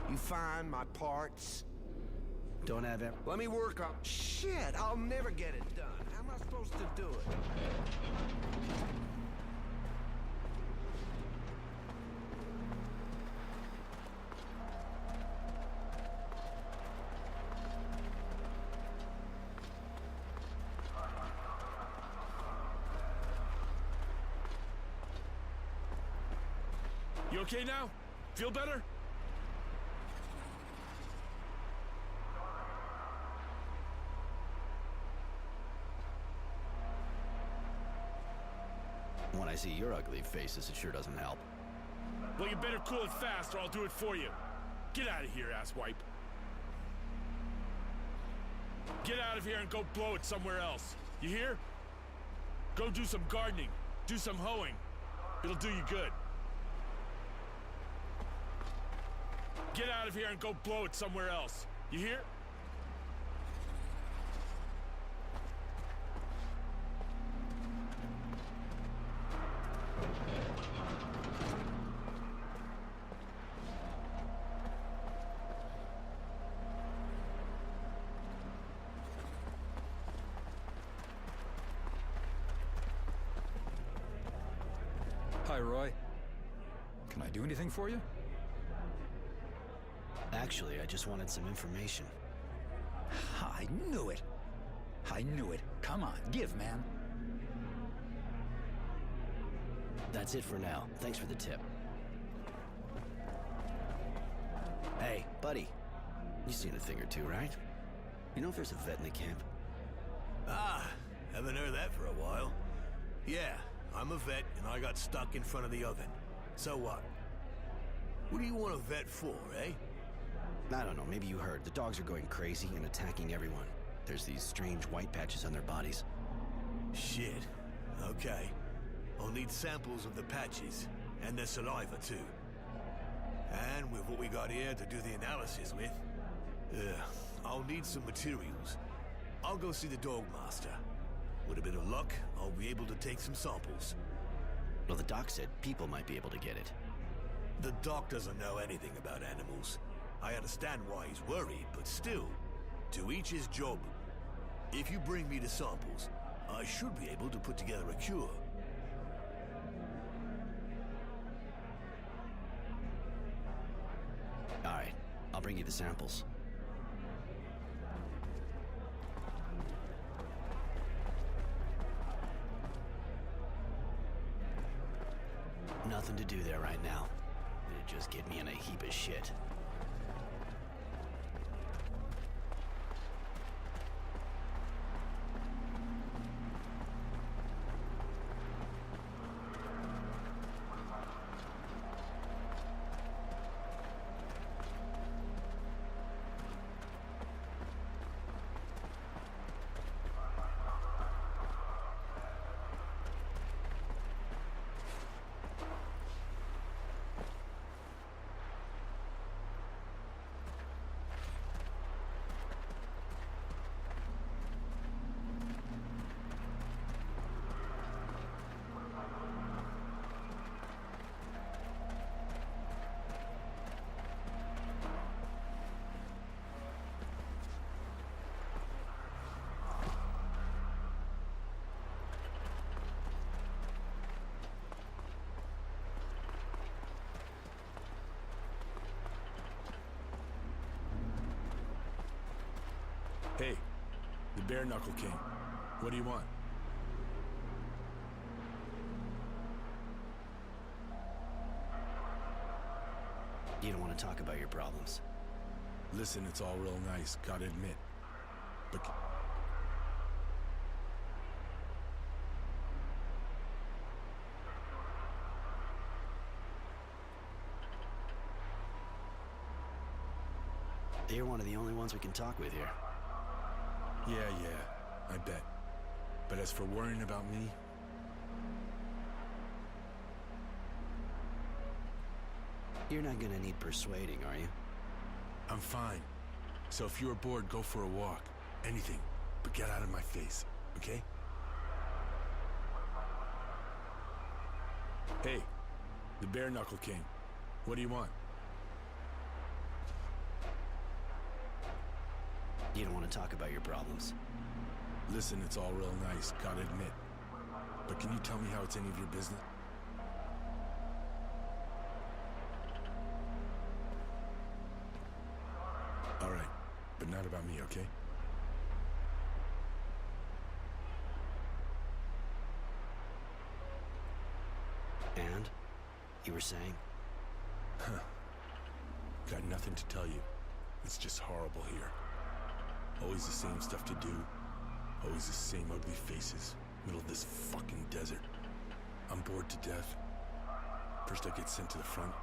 F: You find my parts?
E: Don't have it.
F: Let me work on... Shit, I'll never get it done. How am I supposed to do it?
B: You okay now? Feel better?
E: When I see your ugly faces, it sure doesn't help.
B: Well, you better cool it fast or I'll do it for you. Get out of here, asswipe. Get out of here and go blow it somewhere else. You hear? Go do some gardening. Do some hoeing. It'll do you good. Get out of here and go blow it somewhere else. You hear?
L: Hi, Roy. Can I do anything for you?
E: Actually, I just wanted some information.
L: I knew it. I knew it. Come on, give, man.
E: That's it for now. Thanks for the tip. Hey, buddy. You seen a thing or two, right? You know if there's a vet in the camp?
R: Ah, haven't heard that for a while. Yeah, I'm a vet and I got stuck in front of the oven. So what? What do you want a vet for, eh?
E: I don't know, maybe you heard. The dogs are going crazy and attacking everyone. There's these strange white patches on their bodies.
R: Shit. Okay. I'll need samples of the patches, and their saliva too. And with what we got here to do the analysis with, I'll need some materials. I'll go see the dog master. With a bit of luck, I'll be able to take some samples.
E: Well, the doc said people might be able to get it.
R: The doc doesn't know anything about animals. I understand why he's worried, but still, to each his job. If you bring me the samples, I should be able to put together a cure.
E: All right, I'll bring you the samples. Nothing to do there right now. It'd just get me in a heap of shit.
J: Hey, the Bare Knuckle King. What do you want?
E: You don't want to talk about your problems.
J: Listen, it's all real nice, gotta admit. But...
E: You're one of the only ones we can talk with here.
J: Yeah, I bet. But as for worrying about me...
E: You're not gonna need persuading, are you?
J: I'm fine. So if you're bored, go for a walk. Anything. But get out of my face, okay? Hey, the Bare Knuckle King. What do you want?
E: You don't want to talk about your problems.
J: Listen, it's all real nice, gotta admit. But can you tell me how it's any of your business? All right, but not about me, okay?
E: And? You were saying?
J: Huh. Got nothing to tell you. It's just horrible here. Always the same stuff to do. Always the same ugly faces. Middle of this fucking desert. I'm bored to death. First I get sent to the front.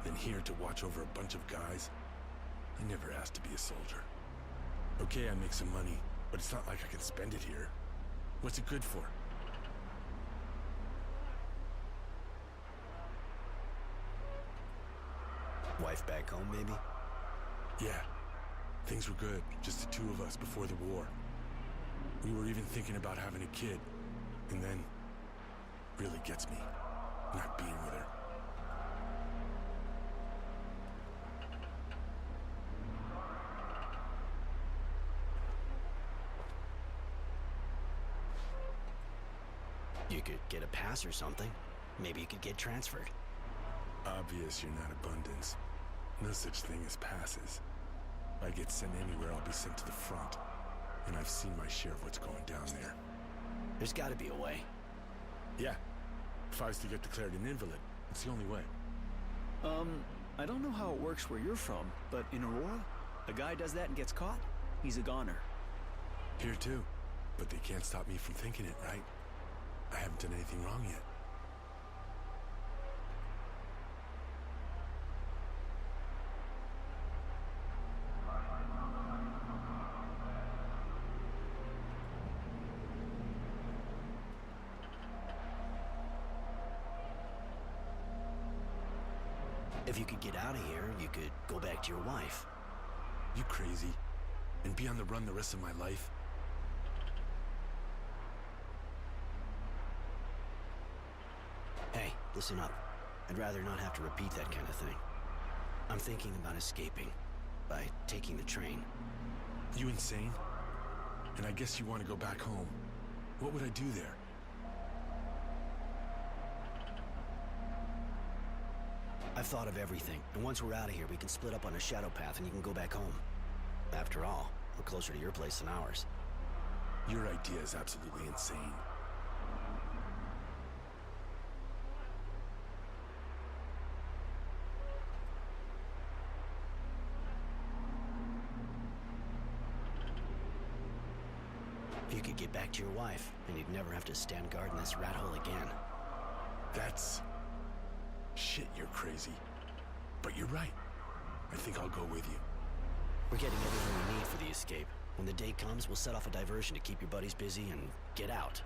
J: Then here to watch over a bunch of guys. I never asked to be a soldier. Okay, I make some money, but it's not like I can spend it here. What's it good for?
E: Wife back home, maybe?
J: Yeah. Things were good, just the two of us before the war. We were even thinking about having a kid. And then, really gets me, not being with her.
E: You could get a pass or something. Maybe you could get transferred.
J: Obvious you're not abundance. No such thing as passes. By get sent anywhere, I'll be sent to the front. And I've seen my share of what's going down there.
E: There's gotta be a way.
J: Yeah. If I was to get declared an invalid, it's the only way.
A: I don't know how it works where you're from, but in Aurora, a guy does that and gets caught, he's a goner.
J: Here too. But they can't stop me from thinking it, right? I haven't done anything wrong yet.
E: If you could get out of here, you could go back to your wife.
J: You crazy? And be on the run the rest of my life?
E: Hey, listen up. I'd rather not have to repeat that kind of thing. I'm thinking about escaping by taking the train.
J: You insane? And I guess you want to go back home. What would I do there?
E: I've thought of everything, and once we're out of here, we can split up on a shadow path and you can go back home. After all, we're closer to your place than ours.
J: Your idea is absolutely insane.
E: If you could get back to your wife, then you'd never have to stand guard in this rat hole again.
J: That's... Shit, you're crazy. But you're right. I think I'll go with you.
E: We're getting everything we need for the escape. When the day comes, we'll set off a diversion to keep your buddies busy and get out.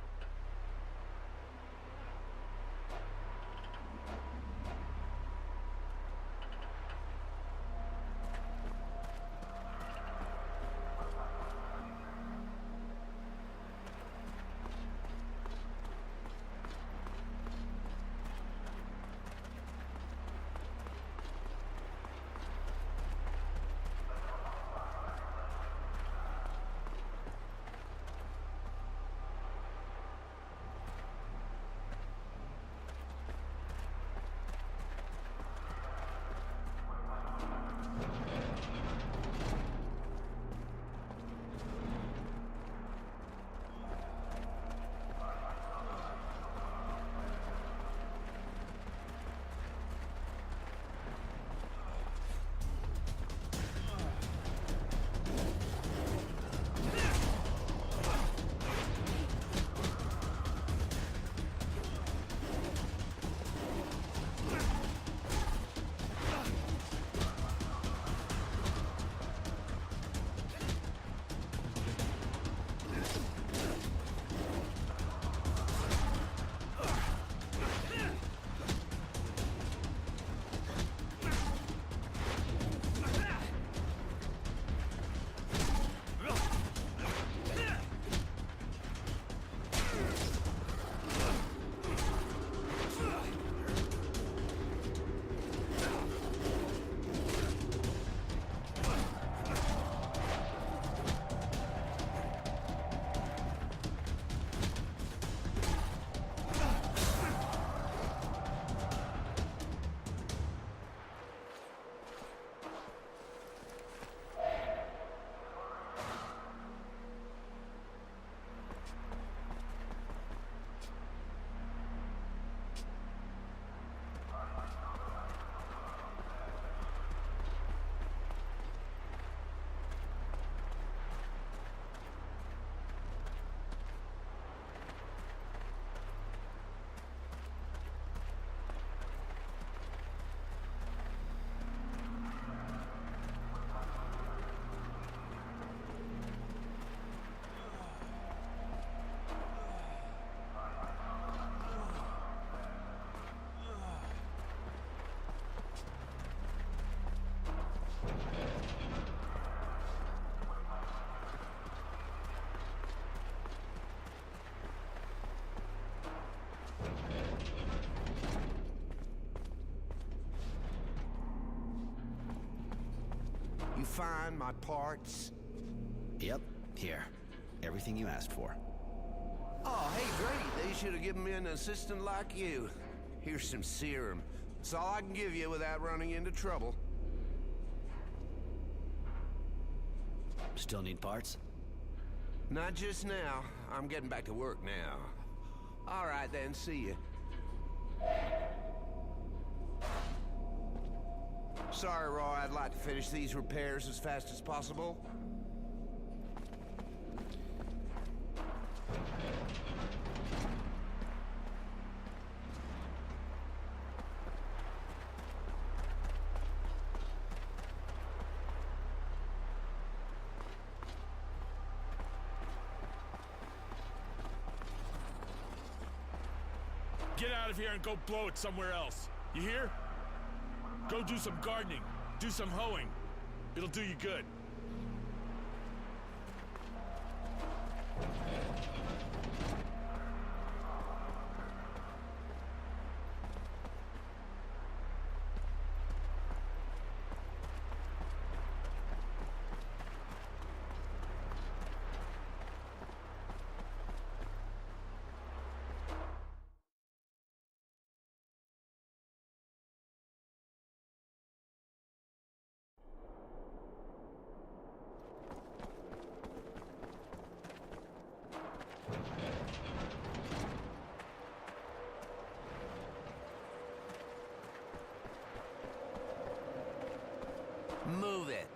F: You find my parts?
E: Yep, here. Everything you asked for.
F: Oh, hey, great. They should have given me an assistant like you. Here's some serum. It's all I can give you without running into trouble.
E: Still need parts?
F: Not just now. I'm getting back to work now. All right then, see you. Sorry, Roy, I'd like to finish these repairs as fast as possible.
B: Get out of here and go blow it somewhere else. You hear? Go do some gardening. Do some hoeing. It'll do you good.
F: Move it.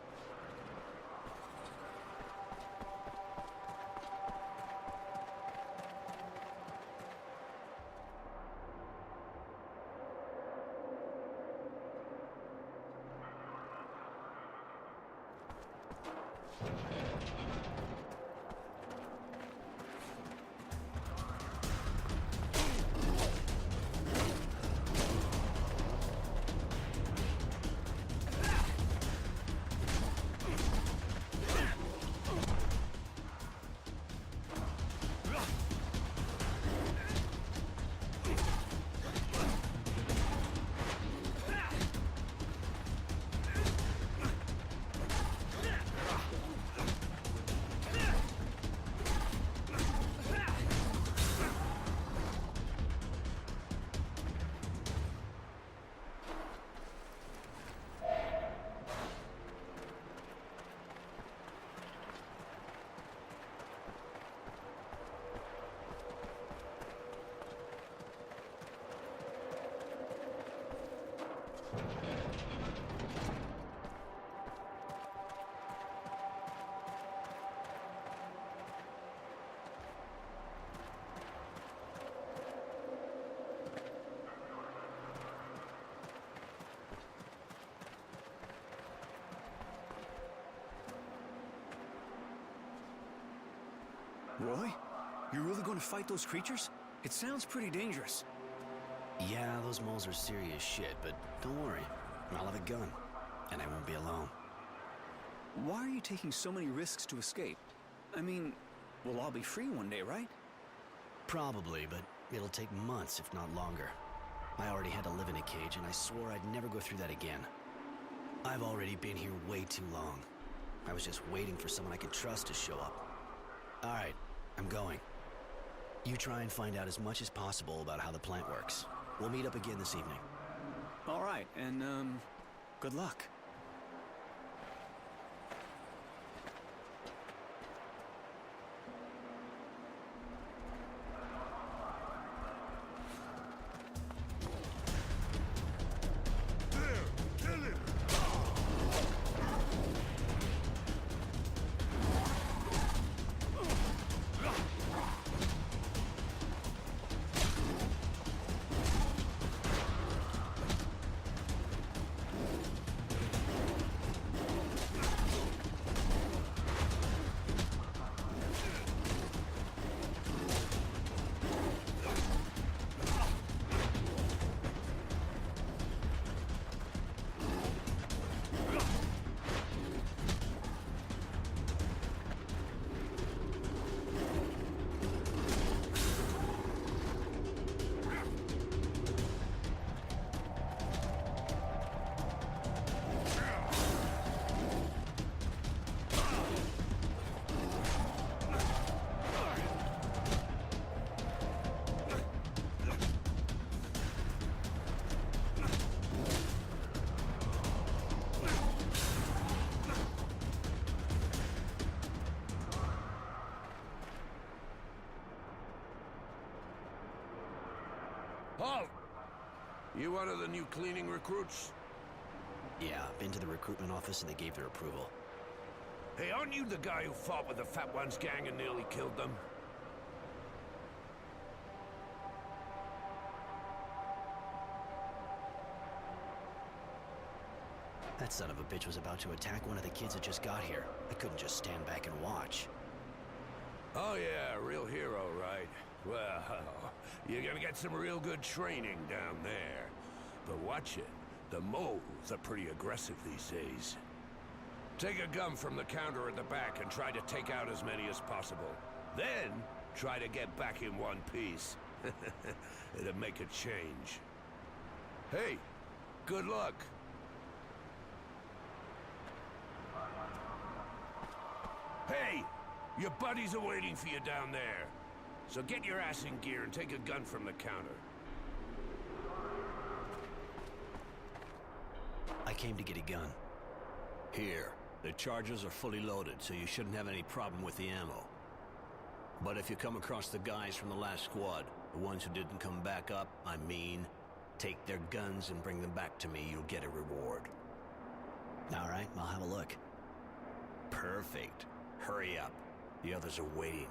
A: Roy? You're really going to fight those creatures? It sounds pretty dangerous.
E: Yeah, those moles are serious shit, but don't worry. I'll have a gun, and I won't be alone.
A: Why are you taking so many risks to escape? I mean, we'll all be free one day, right?
E: Probably, but it'll take months, if not longer. I already had to live in a cage, and I swore I'd never go through that again. I've already been here way too long. I was just waiting for someone I could trust to show up. All right, I'm going. You try and find out as much as possible about how the plant works. We'll meet up again this evening.
A: All right, and, good luck.
F: Halt! You one of the new cleaning recruits?
E: Yeah, been to the recruitment office and they gave their approval.
O: Hey, aren't you the guy who fought with the Fat Ones gang and nearly killed them?
E: That son of a bitch was about to attack one of the kids that just got here. I couldn't just stand back and watch.
O: Oh yeah, real hero, right? Well, you're gonna get some real good training down there. But watch it. The moles are pretty aggressive these days. Take a gun from the counter at the back and try to take out as many as possible. Then, try to get back in one piece. It'll make a change. Hey, good luck. Hey! Your buddies are waiting for you down there. So get your ass in gear and take a gun from the counter.
E: I came to get a gun.
H: Here. The charges are fully loaded, so you shouldn't have any problem with the ammo. But if you come across the guys from the last squad, the ones who didn't come back up, I mean, take their guns and bring them back to me. You'll get a reward.
E: All right, I'll have a look.
H: Perfect. Hurry up. The others are waiting.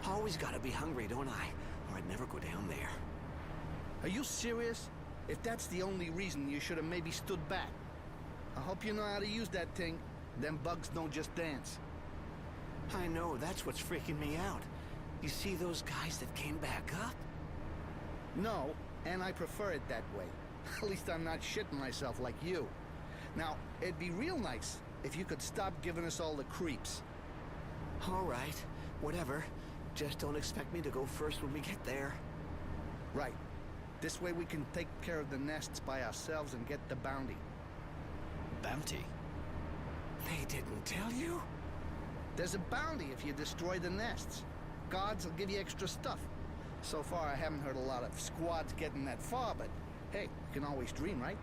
E: Always gotta be hungry, don't I? Or I'd never go down there.
Q: Are you serious? If that's the only reason, you should have maybe stood back. I hope you know how to use that thing. Them bugs don't just dance.
E: I know, that's what's freaking me out. You see those guys that came back up?
Q: No, and I prefer it that way. At least I'm not shitting myself like you. Now, it'd be real nice if you could stop giving us all the creeps.
E: All right, whatever. Just don't expect me to go first when we get there.
Q: Right. This way we can take care of the nests by ourselves and get the bounty.
E: Bounty?
N: They didn't tell you?
Q: There's a bounty if you destroy the nests. Guards will give you extra stuff. So far, I haven't heard a lot of squads getting that far, but hey, you can always dream, right?